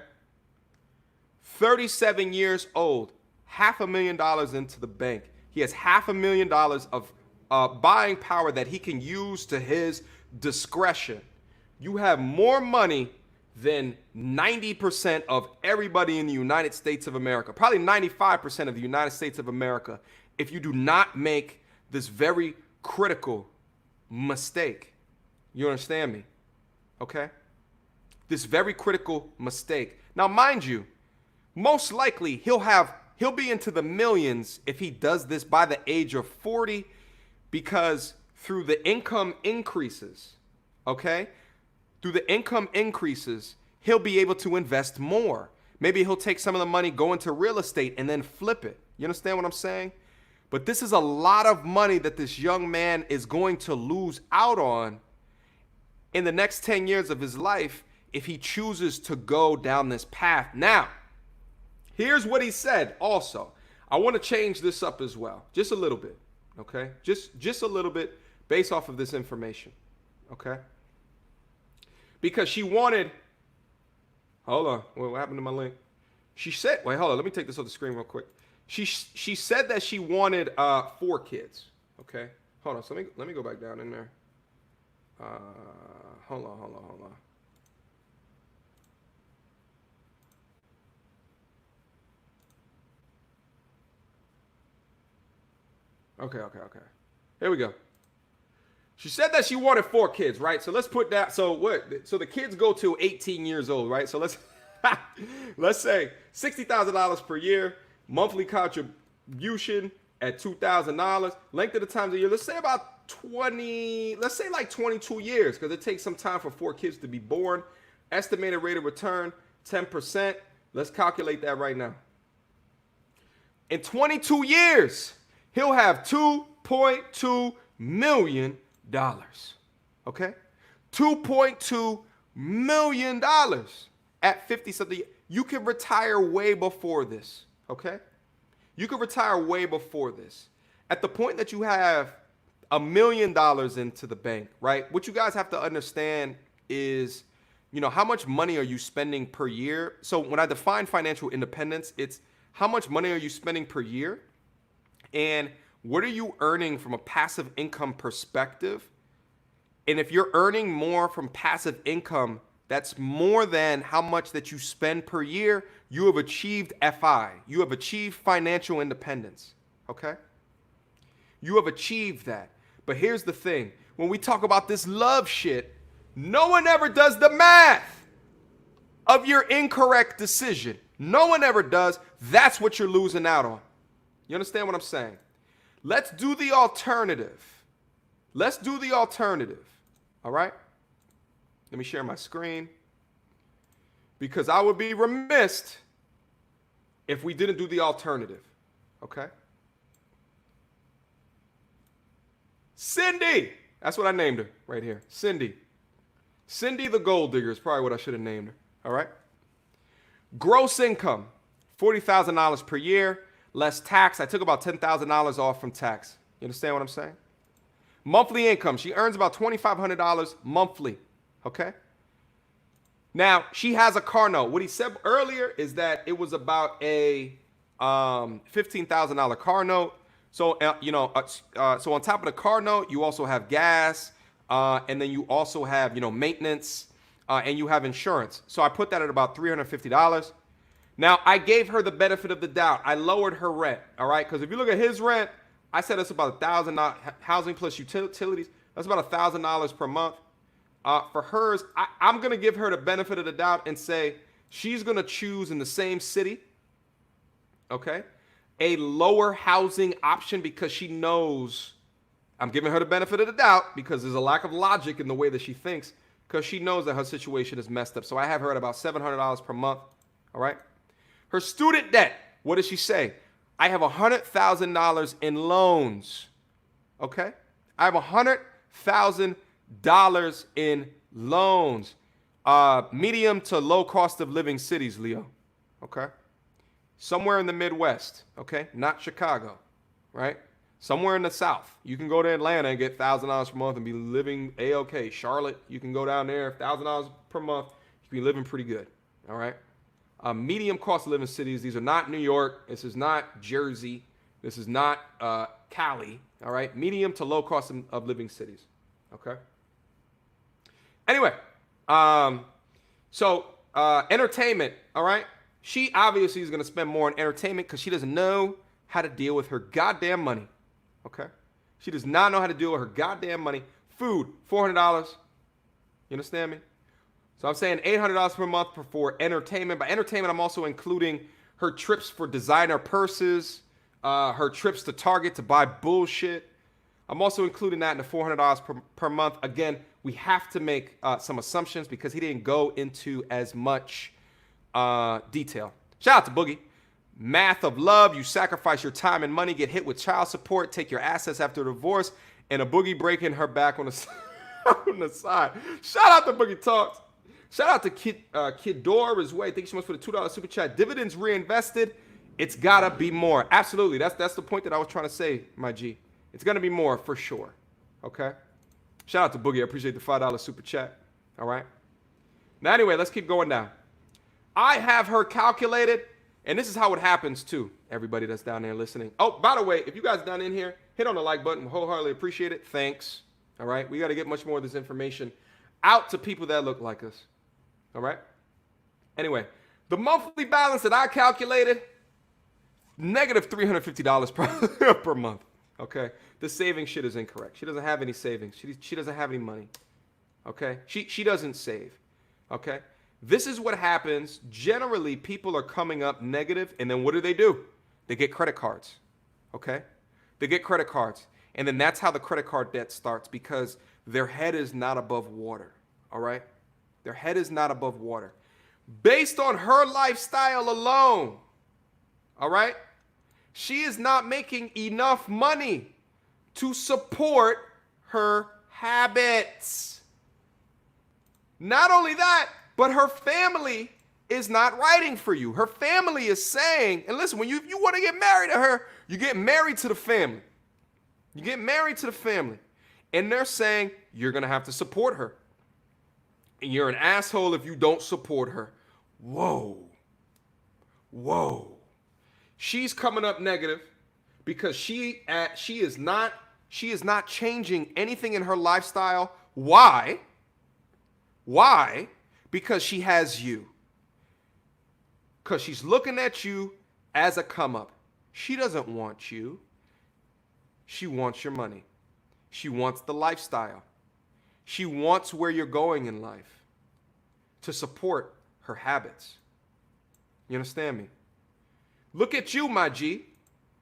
37 years old, $500,000 into the bank. He has $500,000 of buying power that he can use to his discretion. You have more money than 90% of everybody in the United States of America, probably 95% of the United States of America, if you do not make this very critical mistake. You understand me? Okay? This very critical mistake. Now, mind you, most likely he'll be into the millions if he does this by the age of 40, because through the income increases, okay? Through the income increases, he'll be able to invest more. Maybe he'll take some of the money, go into real estate, and then flip it. You understand what I'm saying? But this is a lot of money that this young man is going to lose out on in the next 10 years of his life if he chooses to go down this path. Now, here's what he said also. I want to change this up as well, just a little bit, okay? Just a little bit based off of this information, okay? Because she wanted, hold on, what happened to my link? She said, wait, hold on, let me take this off the screen real quick. She said that she wanted 4 kids, okay? Hold on, so let me go back down in there. Hold on. Okay. Here we go. She said that she wanted 4 kids, right? So let's put that. So the kids go to 18 years old, right? So let's say $60,000 per year, monthly contribution at $2,000, length of the time of the year. Let's say about 20. Let's say like 22 years, because it takes some time for 4 kids to be born. Estimated rate of return 10%. Let's calculate that right now. In 22 years, he'll have $2.2 million. Okay? $2.2 million at 50 something. You can retire way before this. Okay? You can retire way before this. At the point that you have $1 million into the bank, right? What you guys have to understand is, how much money are you spending per year? So when I define financial independence, it's how much money are you spending per year? And what are you earning from a passive income perspective? And if you're earning more from passive income, that's more than how much that you spend per year, you have achieved FI. You have achieved financial independence, okay? You have achieved that. But here's the thing. When we talk about this love shit, no one ever does the math of your incorrect decision. No one ever does. That's what you're losing out on. You understand what I'm saying? Let's do the alternative. Let's do the alternative. All right? Let me share my screen. Because I would be remiss if we didn't do the alternative. Okay? Cindy! That's what I named her right here. Cindy. Cindy the Gold Digger is probably what I should have named her. All right? Gross income, $40,000 per year, less tax. I took about $10,000 off from tax. You understand what I'm saying? Monthly income, she earns about $2,500 monthly. Okay? Now, she has a car note. What he said earlier is that it was about a $15,000 car note. So, so on top of the car note, you also have gas, and then you also have, maintenance, and you have insurance. So I put that at about $350. Now, I gave her the benefit of the doubt. I lowered her rent, all right? Because if you look at his rent, I said it's about $1,000 housing plus utilities. That's about $1,000 per month. For hers, I'm going to give her the benefit of the doubt and say she's going to choose in the same city, okay, a lower housing option because she knows, I'm giving her the benefit of the doubt because there's a lack of logic in the way that she thinks because she knows that her situation is messed up. So I have her at about $700 per month, all right? Her student debt, what does she say? I have $100,000 in loans, okay? I have $100,000 in loans. Medium to low cost of living cities, Leo, okay? Somewhere in the Midwest, okay? Not Chicago, right? Somewhere in the South. You can go to Atlanta and get $1,000 per month and be living A-okay. Charlotte, you can go down there, $1,000 per month. You can be living pretty good, all right? Medium cost of living cities. These are not New York. This is not Jersey. This is not Cali, all right? Medium to low cost of living cities, okay? Anyway, entertainment, all right? She obviously is going to spend more on entertainment because she doesn't know how to deal with her goddamn money, okay? She does not know how to deal with her goddamn money. Food, $400. You understand me? So I'm saying $800 per month for entertainment. By entertainment, I'm also including her trips for designer purses, her trips to Target to buy bullshit. I'm also including that in the $400 per month. Again, we have to make some assumptions because he didn't go into as much detail. Shout out to Boogie. Math of love. You sacrifice your time and money, get hit with child support, take your assets after a divorce, and a Boogie breaking her back on the, on the side. Shout out to Boogie Talks. Shout out to Kidor as well. Thank you so much for the $2 super chat. Dividends reinvested. It's gotta be more. Absolutely. That's the point that I was trying to say, my G. It's gonna be more for sure. Okay. Shout out to Boogie. I appreciate the $5 super chat. All right. Now anyway, let's keep going down. I have her calculated, and this is how it happens too. Everybody that's down there listening. Oh, by the way, if you guys down in here, hit on the like button. We wholeheartedly appreciate it. Thanks. All right. We got to get much more of this information out to people that look like us. All right. Anyway, the monthly balance that I calculated, negative $350 per month. Okay. The saving shit is incorrect. She doesn't have any savings. She doesn't have any money. Okay. She doesn't save. Okay. This is what happens. Generally, people are coming up negative, and then what do? They get credit cards. Okay. They get credit cards. And then that's how the credit card debt starts because their head is not above water. All right. Their head is not above water. Based on her lifestyle alone, all right, she is not making enough money to support her habits. Not only that, but her family is not writing for you. Her family is saying, and listen, when you want to get married to her, you get married to the family. You get married to the family. And they're saying, you're going to have to support her. And you're an asshole if you don't support her. Whoa. Whoa. She's coming up negative because she is not changing anything in her lifestyle. Why? Why? Because she has you. Because she's looking at you as a come up. She doesn't want you. She wants your money. She wants the lifestyle. She wants where you're going in life to support her habits. You understand me? Look at you, my G.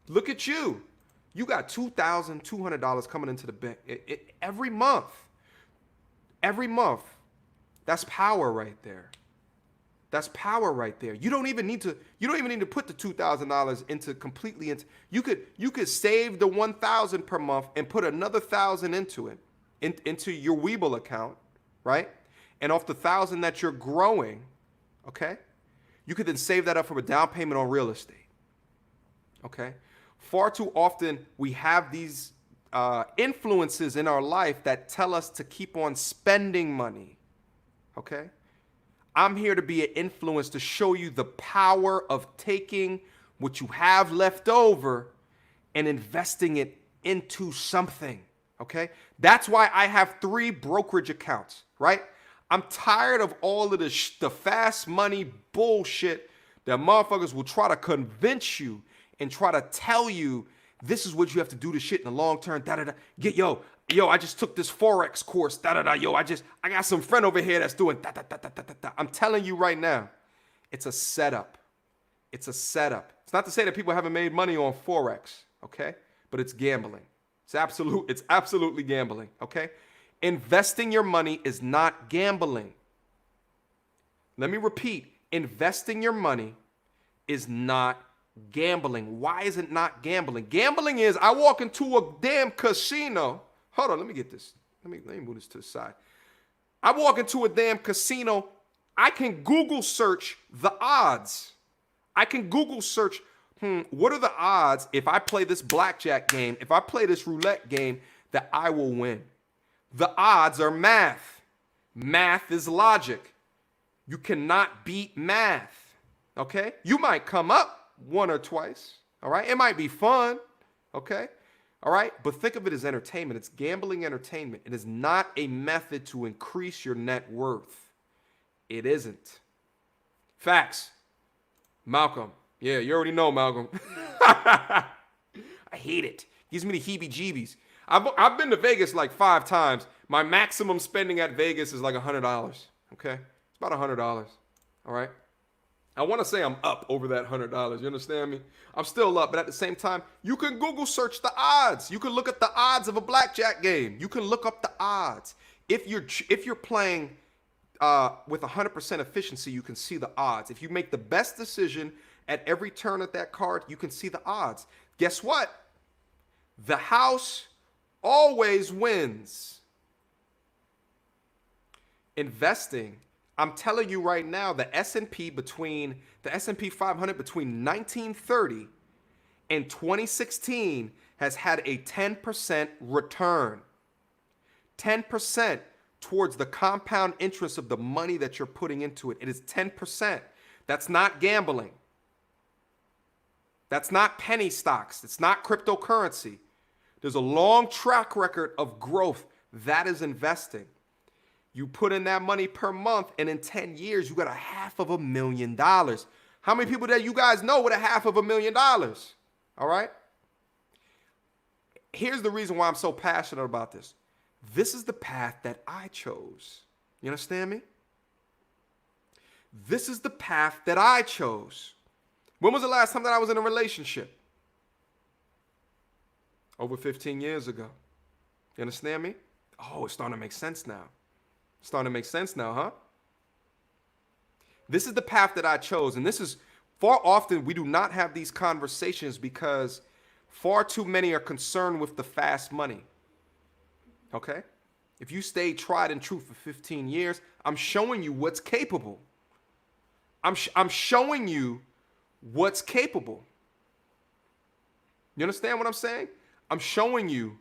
Look at you. You got $2,200 coming into the bank every month. Every month. That's power right there. That's power right there. You don't even need to put the $2,000 into completely into. You could save the 1,000 per month and put another 1,000 into it, into your Weeble account, right? And off the 1,000 that you're growing, okay, you could then save that up for a down payment on real estate. Okay, far too often we have these influences in our life that tell us to keep on spending money. Okay. I'm here to be an influence to show you the power of taking what you have left over and investing it into something, okay? That's why I have 3 brokerage accounts, right? I'm tired of all of the fast money bullshit that motherfuckers will try to convince you and try to tell you this is what you have to do to shit in the long term, da-da-da. Yo, I just took this Forex course, da-da-da. Yo, I got some friend over here that's doing da-da-da-da-da-da. I'm telling you right now, it's a setup. It's a setup. It's not to say that people haven't made money on Forex, okay? But it's gambling. It's absolutely gambling, okay? Investing your money is not gambling. Let me repeat, investing your money is not gambling. Why is it not gambling? Gambling is I walk into a damn casino. Hold on, let me get this. Let me move this to the side. I walk into a damn casino. I can Google search the odds. I can Google search, what are the odds if I play this blackjack game, if I play this roulette game, that I will win? The odds are math. Math is logic. You cannot beat math, okay? You might come up one or twice, all right? It might be fun, okay? All right, but think of it as entertainment. It's gambling entertainment. It is not a method to increase your net worth. It isn't. Facts. Malcolm. Yeah, you already know, Malcolm. I hate it. Gives me the heebie-jeebies. I've been to Vegas like 5 times. My maximum spending at Vegas is like $100. Okay, it's about $100. All right. I want to say I'm up over that $100. You understand me? I'm still up, but at the same time, you can Google search the odds. You can look at the odds of a blackjack game. You can look up the odds. If you're playing with 100% efficiency, you can see the odds. If you make the best decision at every turn at that card, you can see the odds. Guess what? The house always wins. Investing. I'm telling you right now, the S&P 500 between 1930 and 2016 has had a 10% return. 10% towards the compound interest of the money that you're putting into it. It is 10%. That's not gambling. That's not penny stocks. It's not cryptocurrency. There's a long track record of growth. That is investing. You put in that money per month, and in 10 years, you got $500,000. How many people that you guys know with $500,000? All right? Here's the reason why I'm so passionate about this. This is the path that I chose. You understand me? This is the path that I chose. When was the last time that I was in a relationship? Over 15 years ago. You understand me? Oh, it's starting to make sense now. Starting to make sense now, huh? This is the path that I chose. And this is far often we do not have these conversations because far too many are concerned with the fast money. Okay? If you stay tried and true for 15 years, I'm showing you what's capable. I'm showing you what's capable. You understand what I'm saying? I'm showing you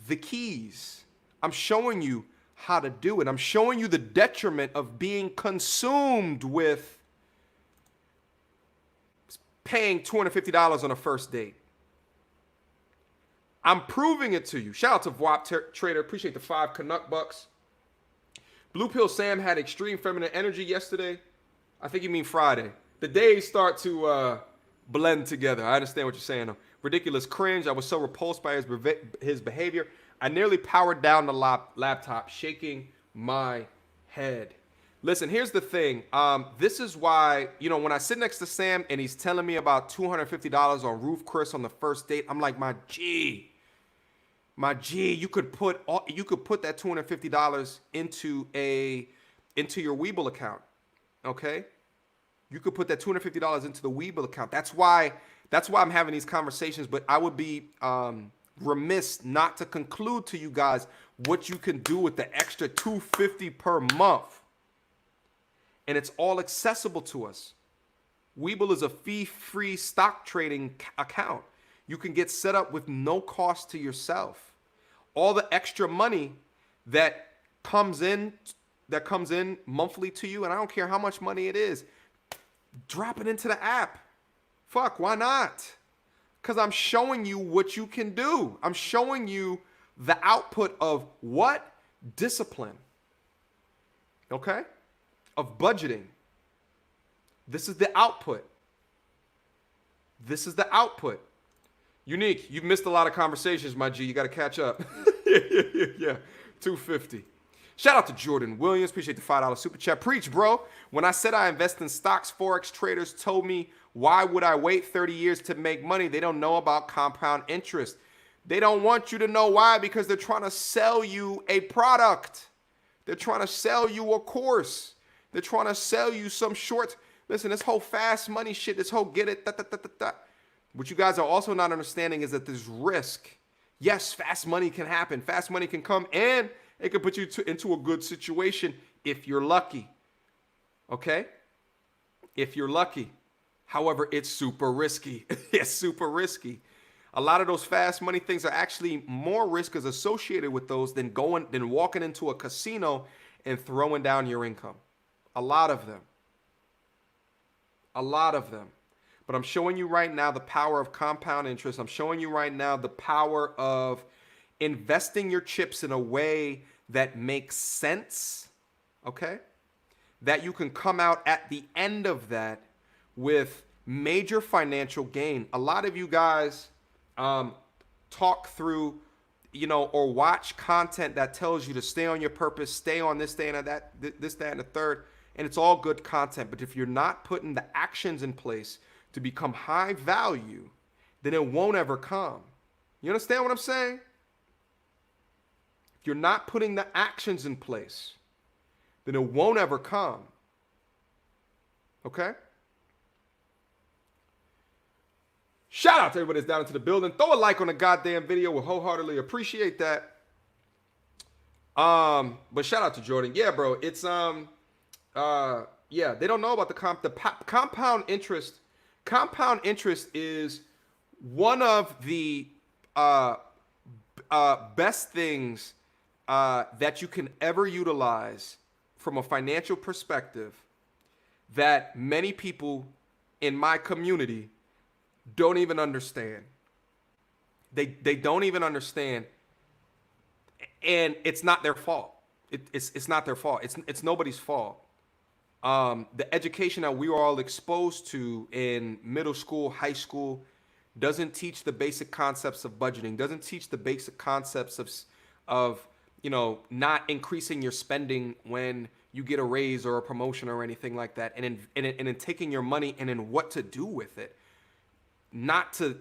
the keys. I'm showing you how to do it. I'm showing you the detriment of being consumed with paying $250 on a first date. I'm proving it to you. Shout out to VWAP Trader. Appreciate the 5 Canuck bucks. Blue Pill Sam had extreme feminine energy yesterday. I think you mean Friday. The days start to blend together. I understand what you're saying, though. Ridiculous cringe. I was so repulsed by his behavior. I nearly powered down the laptop, shaking my head. Listen, here's the thing. This is why, when I sit next to Sam and he's telling me about $250 on Roof Chris on the first date, I'm like, my G, you could put that $250 into your Weeble account. Okay? You could put that $250 into the Weeble account. That's why I'm having these conversations, but I would be remiss not to conclude to you guys what you can do with the extra $250 per month. And it's all accessible to us. Weeble is a fee-free stock trading account. You can get set up with no cost to yourself. All the extra money that comes in monthly to you, and I don't care how much money it is, drop it into the app. Fuck, why not? Because I'm showing you what you can do. I'm showing you the output of what? Discipline. Okay? Of budgeting. This is the output. This is the output. Unique, you've missed a lot of conversations, my G. You got to catch up. Yeah. 250. Shout out to Jordan Williams. Appreciate the $5 super chat. Preach, bro. When I said I invest in stocks, Forex traders told me, why would I wait 30 years to make money? They don't know about compound interest. They don't want you to know why, because they're trying to sell you a product. They're trying to sell you a course. They're trying to sell you some short. Listen, this whole fast money shit, this whole get it, What you guys are also not understanding is that there's risk. Yes, fast money can happen. Fast money can come, and it can put you into a good situation if you're lucky. Okay? If you're lucky. However, it's super risky. It's super risky. A lot of those fast money things are actually more risk is associated with those than walking into a casino and throwing down your income. A lot of them. A lot of them. But I'm showing you right now the power of compound interest. I'm showing you right now the power of investing your chips in a way that makes sense, okay? That you can come out at the end of that with major financial gain. A lot of you guys talk through, or watch content that tells you to stay on your purpose, stay on this, stay on that, this, that, and the third, and it's all good content. But if you're not putting the actions in place to become high value, then it won't ever come. You understand what I'm saying? If you're not putting the actions in place, then it won't ever come. Okay? Shout out to everybody that's down into the building. Throw a like on the goddamn video. We'll wholeheartedly appreciate that. But shout out to Jordan. Yeah, bro. It's they don't know about the compound interest. Compound interest is one of the best things that you can ever utilize from a financial perspective that many people in my community don't even understand. They don't even understand, and it's not their fault. It's not their fault. It's nobody's fault. The education that we were all exposed to in middle school, high school, doesn't teach the basic concepts of budgeting. Doesn't teach the basic concepts of not increasing your spending when you get a raise or a promotion or anything like that, and in taking your money and in what to do with it. Not to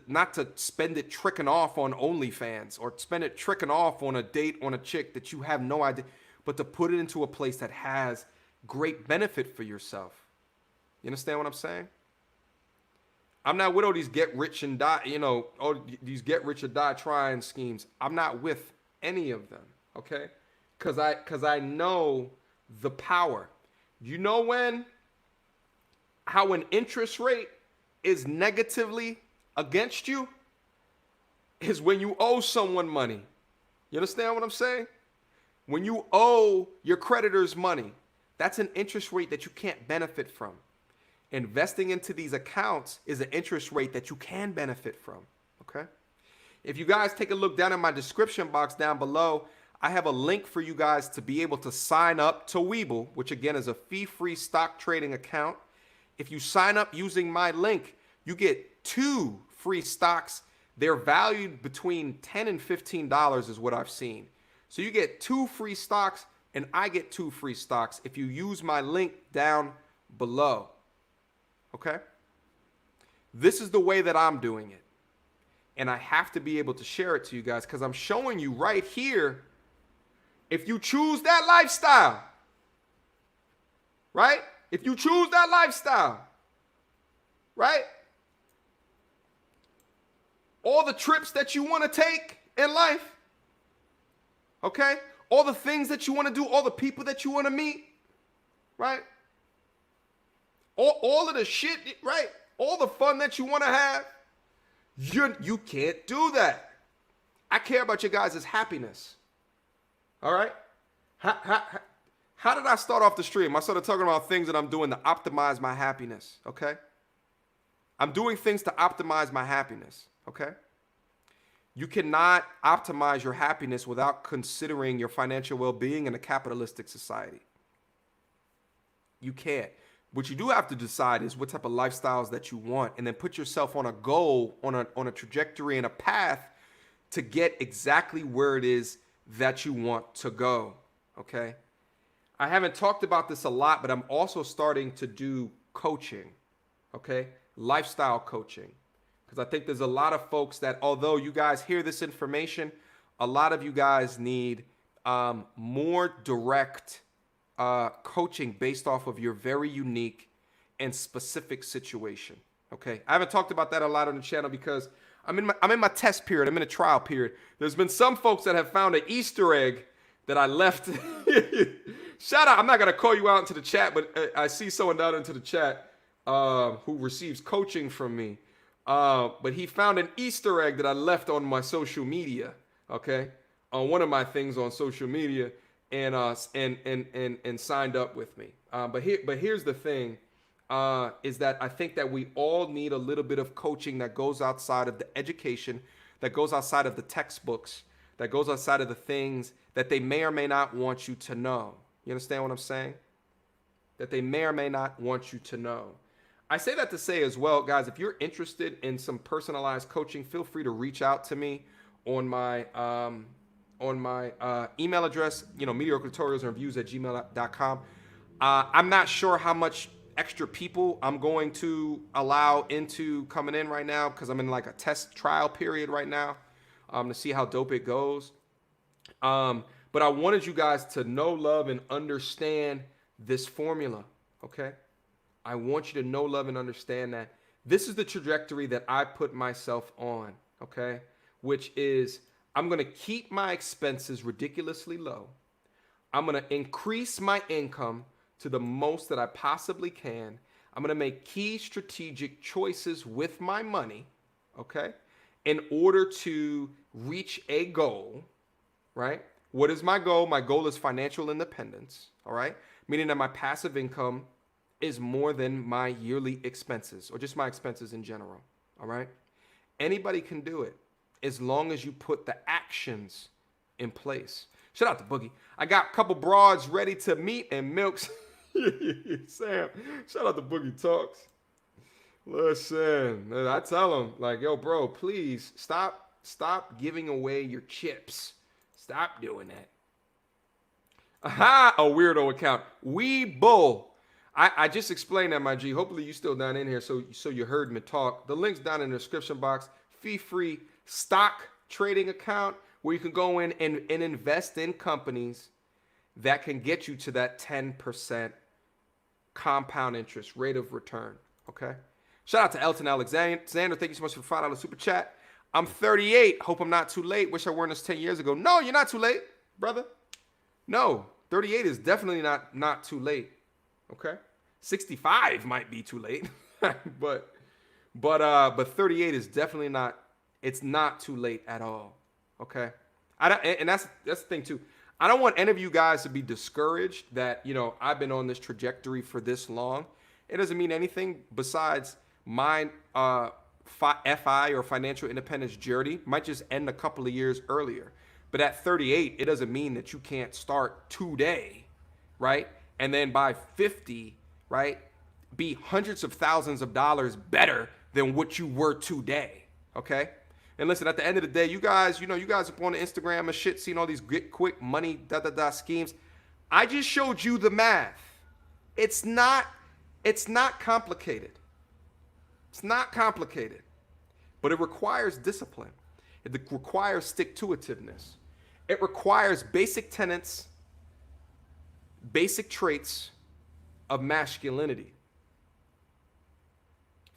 spend it tricking off on OnlyFans or spend it tricking off on a date on a chick that you have no idea, but to put it into a place that has great benefit for yourself. You understand what I'm saying? I'm not with all these get rich and die, these get rich or die trying schemes. I'm not with any of them, okay? Because I know the power. How an interest rate is negatively against you is when you owe someone money. You understand what I'm saying? When you owe your creditors money, that's an interest rate that you can't benefit from. Investing into these accounts is an interest rate that you can benefit from, okay? If you guys take a look down in my description box down below, I have a link for you guys to be able to sign up to Weeble, which again is a fee-free stock trading account. If you sign up using my link, you get 2 free stocks. They're valued between $10 and $15 is what I've seen. So you get 2 free stocks and I get 2 free stocks if you use my link down below. Okay? This is the way that I'm doing it. And I have to be able to share it to you guys because I'm showing you right here, if you choose that lifestyle, right? If you choose that lifestyle, right? All the trips that you want to take in life, okay? All the things that you want to do, all the people that you want to meet, right? All of the shit, right? All the fun that you want to have, you can't do that. I care about your guys' happiness. All right? How did I start off the stream? I started talking about things that I'm doing to optimize my happiness, okay? I'm doing things to optimize my happiness, okay? You cannot optimize your happiness without considering your financial well-being in a capitalistic society. You can't. What you do have to decide is what type of lifestyles that you want, and then put yourself on a goal, on a trajectory and a path to get exactly where it is that you want to go, okay? I haven't talked about this a lot, but I'm also starting to do coaching, okay? Lifestyle coaching. Because I think there's a lot of folks that, although you guys hear this information, a lot of you guys need more direct coaching based off of your very unique and specific situation. Okay, I haven't talked about that a lot on the channel because I'm in my test period. I'm in a trial period. There's been some folks that have found an Easter egg that I left. Shout out! I'm not gonna call you out into the chat, but I see someone down into the chat who receives coaching from me. But he found an Easter egg that I left on my social media. Okay, on one of my things on social media. And signed up with me. But here's the thing, is that I think that we all need a little bit of coaching that goes outside of the education, that goes outside of the textbooks, that goes outside of the things that they may or may not want you to know. You understand what I'm saying? That they may or may not want you to know. I say that to say as well, guys, if you're interested in some personalized coaching, feel free to reach out to me on my email address, mediocre tutorials and reviews at gmail.com. I'm not sure how much extra people I'm going to allow into coming in right now because I'm in like a test trial period right now to see how dope it goes. But I wanted you guys to know, love, and understand this formula, okay? I want you to know, love, and understand that this is the trajectory that I put myself on, okay? Which is, I'm going to keep my expenses ridiculously low. I'm going to increase my income to the most that I possibly can. I'm going to make key strategic choices with my money, okay, in order to reach a goal, right? What is my goal? My goal is financial independence, all right? Meaning that my passive income is more than my yearly expenses or just my expenses in general, all right? Anybody can do it, as long as you put the actions in place. Shout out to Boogie. I got a couple broads ready to meet and milks. Sam, shout out to Boogie Talks. Listen, I tell him, like, yo, bro, please stop giving away your chips. Stop doing that. Aha, a weirdo account. We bull. I just explained that, my G. Hopefully you still down in here so you heard me talk. The link's down in the description box. Fee-free stock trading account where you can go in and invest in companies that can get you to that 10% compound interest rate of return, okay? Shout out to Elton Alexander. Thank you so much for the $5 super chat. I'm 38. Hope I'm not too late. Wish I weren't this 10 years ago. No, you're not too late, brother. No, 38 is definitely not too late, okay? 65 might be too late, but 38 is definitely not. It's not too late at all, okay? And that's the thing too. I don't want any of you guys to be discouraged that, I've been on this trajectory for this long. It doesn't mean anything besides my FI or financial independence journey might just end a couple of years earlier. But at 38, it doesn't mean that you can't start today, right? And then by 50, right, be hundreds of thousands of dollars better than what you were today, okay? And listen, at the end of the day, you guys up on the Instagram and shit, seeing all these get quick money, schemes. I just showed you the math. It's not complicated. It's not complicated. But it requires discipline. It requires stick-to-itiveness. It requires basic tenets, basic traits of masculinity.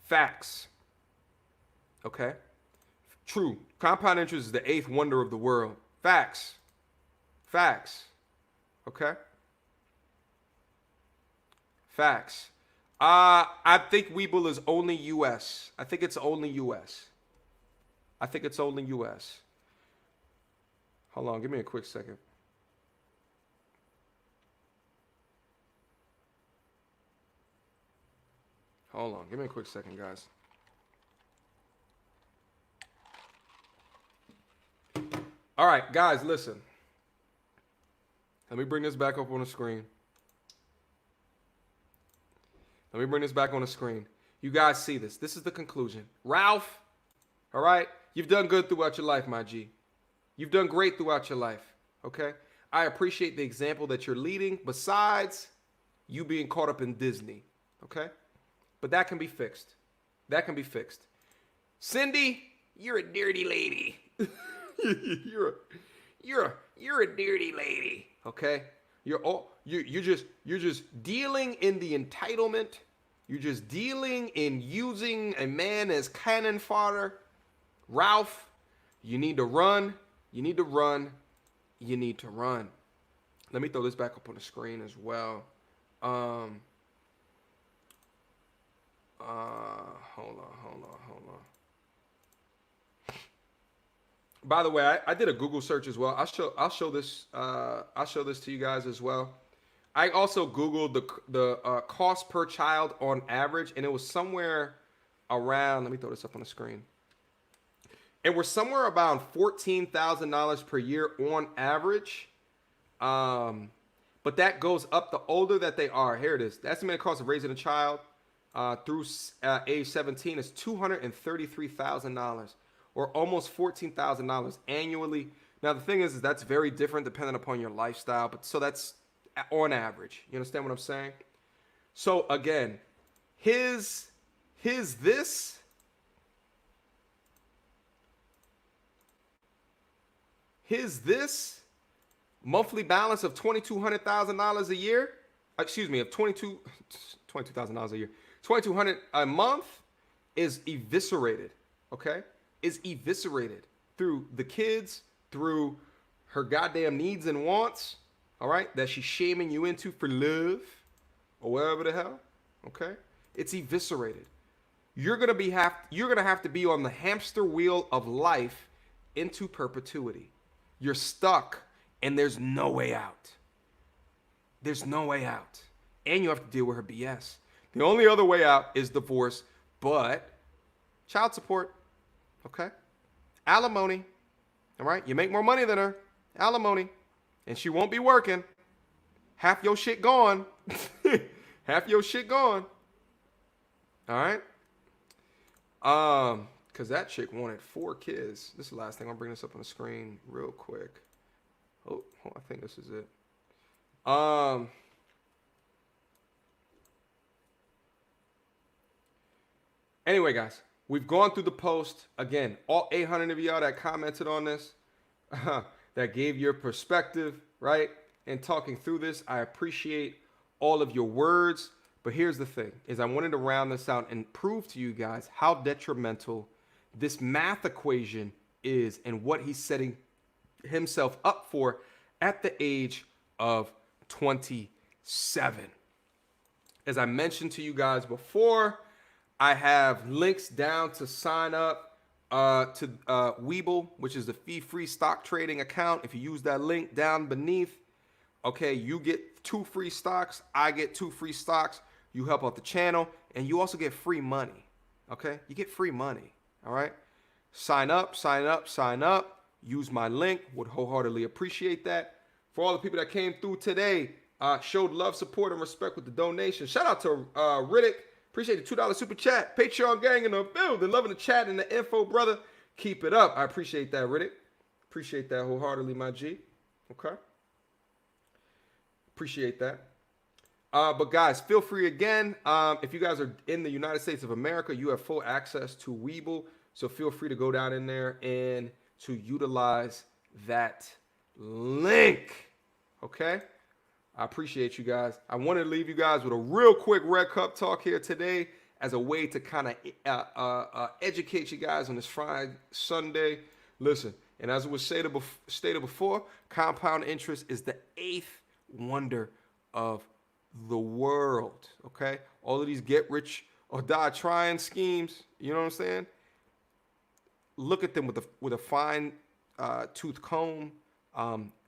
Facts. Okay? True. Compound interest is the 8th wonder of the world. Facts. Facts. Okay? Facts. I think Weeble is only U.S. I think it's only U.S. I think it's only U.S. Hold on. Give me a quick second. Hold on. Give me a quick second, guys. All right, guys, listen. Let me bring this back up on the screen. Let me bring this back on the screen. You guys see this. This is the conclusion. Ralph, all right, you've done good throughout your life, my G. You've done great throughout your life, okay? I appreciate the example that you're leading besides you being caught up in Disney, okay? But that can be fixed. That can be fixed. Cindy, you're a dirty lady. you're a dirty lady, okay? You're just dealing in the entitlement. You're just dealing in using a man as cannon fodder. Ralph, you need to run. You need to run. You need to run. Let me throw this back up on the screen as well. Hold on. By the way, I did a Google search as well. I'll show this to you guys as well. I also Googled the cost per child on average, and it was somewhere around. Let me throw this up on the screen. And we're somewhere around $14,000 per year on average. But that goes up the older that they are. Here it is. The estimated cost of raising a child through age 17 is $233,000, or almost $14,000 annually. Now, the thing is that's very different depending upon your lifestyle. But so that's on average. You understand what I'm saying? So again, his monthly balance of $2,200,000 a year, excuse me, of $22,000 a year, $2,200 a month is eviscerated, okay? Is eviscerated through the kids, through her goddamn needs and wants, all right, that she's shaming you into for love or whatever the hell, okay? It's eviscerated. You're gonna have to be on the hamster wheel of life into perpetuity. You're stuck, and there's no way out. There's no way out. And you have to deal with her BS. The only other way out is divorce, but child support, okay? Alimony, all right? You make more money than her, alimony, and she won't be working. Half your shit gone. Half your shit gone. All right? Because that chick wanted 4 kids. This is the last thing. I'll bring this up on the screen real quick. Oh, I think this is it. Anyway, guys, we've gone through the post. Again, all 800 of y'all that commented on this, that gave your perspective, right? And talking through this, I appreciate all of your words. But here's the thing, is I wanted to round this out and prove to you guys how detrimental this math equation is and what he's setting himself up for at the age of 27. As I mentioned to you guys before, I have links down to sign up to Weeble, which is the fee-free stock trading account. If you use that link down beneath, okay, you get 2 free stocks. I get 2 free stocks. You help out the channel, and you also get free money, okay? You get free money, all right? Sign up. Use my link. Would wholeheartedly appreciate that. For all the people that came through today, showed love, support, and respect with the donation. Shout out to Riddick. Appreciate the $2 super chat. Patreon gang in the building. Loving the chat and the info, brother. Keep it up. I appreciate that, Riddick. Appreciate that wholeheartedly, my G. Okay? Appreciate that. But guys, feel free again. If you guys are in the United States of America, you have full access to Weeble. So feel free to go down in there and to utilize that link. Okay? I appreciate you guys. I wanted to leave you guys with a real quick Red Cup talk here today as a way to kind of educate you guys on this Friday, Sunday. Listen, and as it was stated before, compound interest is the eighth wonder of the world. Okay? All of these get rich or die trying schemes, you know what I'm saying? Look at them with a fine tooth comb.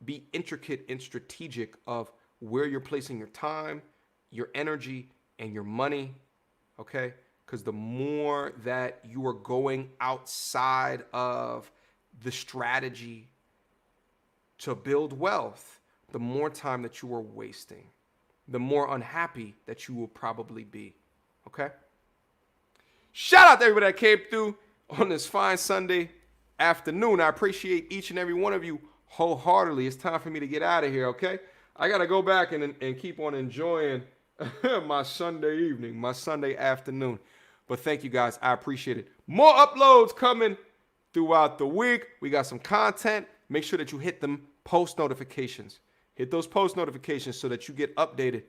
Be intricate and strategic of where you're placing your time, your energy, and your money, okay? Because the more that you are going outside of the strategy to build wealth, the more time that you are wasting, the more unhappy that you will probably be, okay? Shout out to everybody that came through on this fine Sunday afternoon. I appreciate each and every one of you wholeheartedly. It's time for me to get out of here, okay? I got to go back and keep on enjoying my Sunday evening, my Sunday afternoon. But thank you guys. I appreciate it. More uploads coming throughout the week. We got some content. Make sure that you hit them post notifications. Hit those post notifications so that you get updated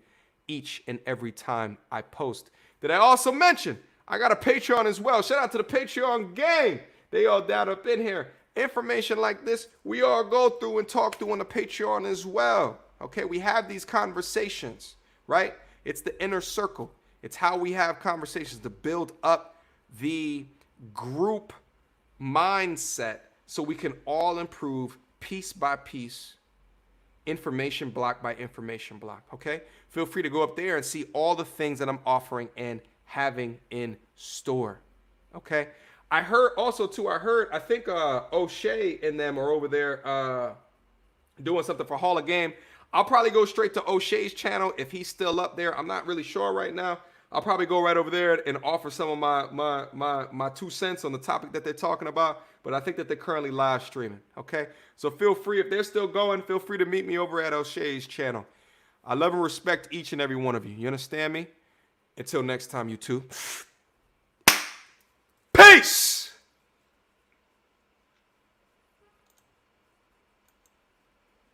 each and every time I post. Did I also mention I got a Patreon as well? Shout out to the Patreon gang. They all down up in here. Information like this, we all go through and talk through on the Patreon as well. Okay, we have these conversations, right? It's the inner circle. It's how we have conversations to build up the group mindset so we can all improve piece by piece, information block by information block, okay? Feel free to go up there and see all the things that I'm offering and having in store, okay? I heard also, too, I think O'Shea and them are over there doing something for Hall of Game. I'll probably go straight to O'Shea's channel if he's still up there. I'm not really sure right now. I'll probably go right over there and offer some of my 2 cents on the topic that they're talking about. But I think that they're currently live streaming, okay? So feel free, if they're still going, feel free to meet me over at O'Shea's channel. I love and respect each and every one of you. You understand me? Until next time, you two. Peace!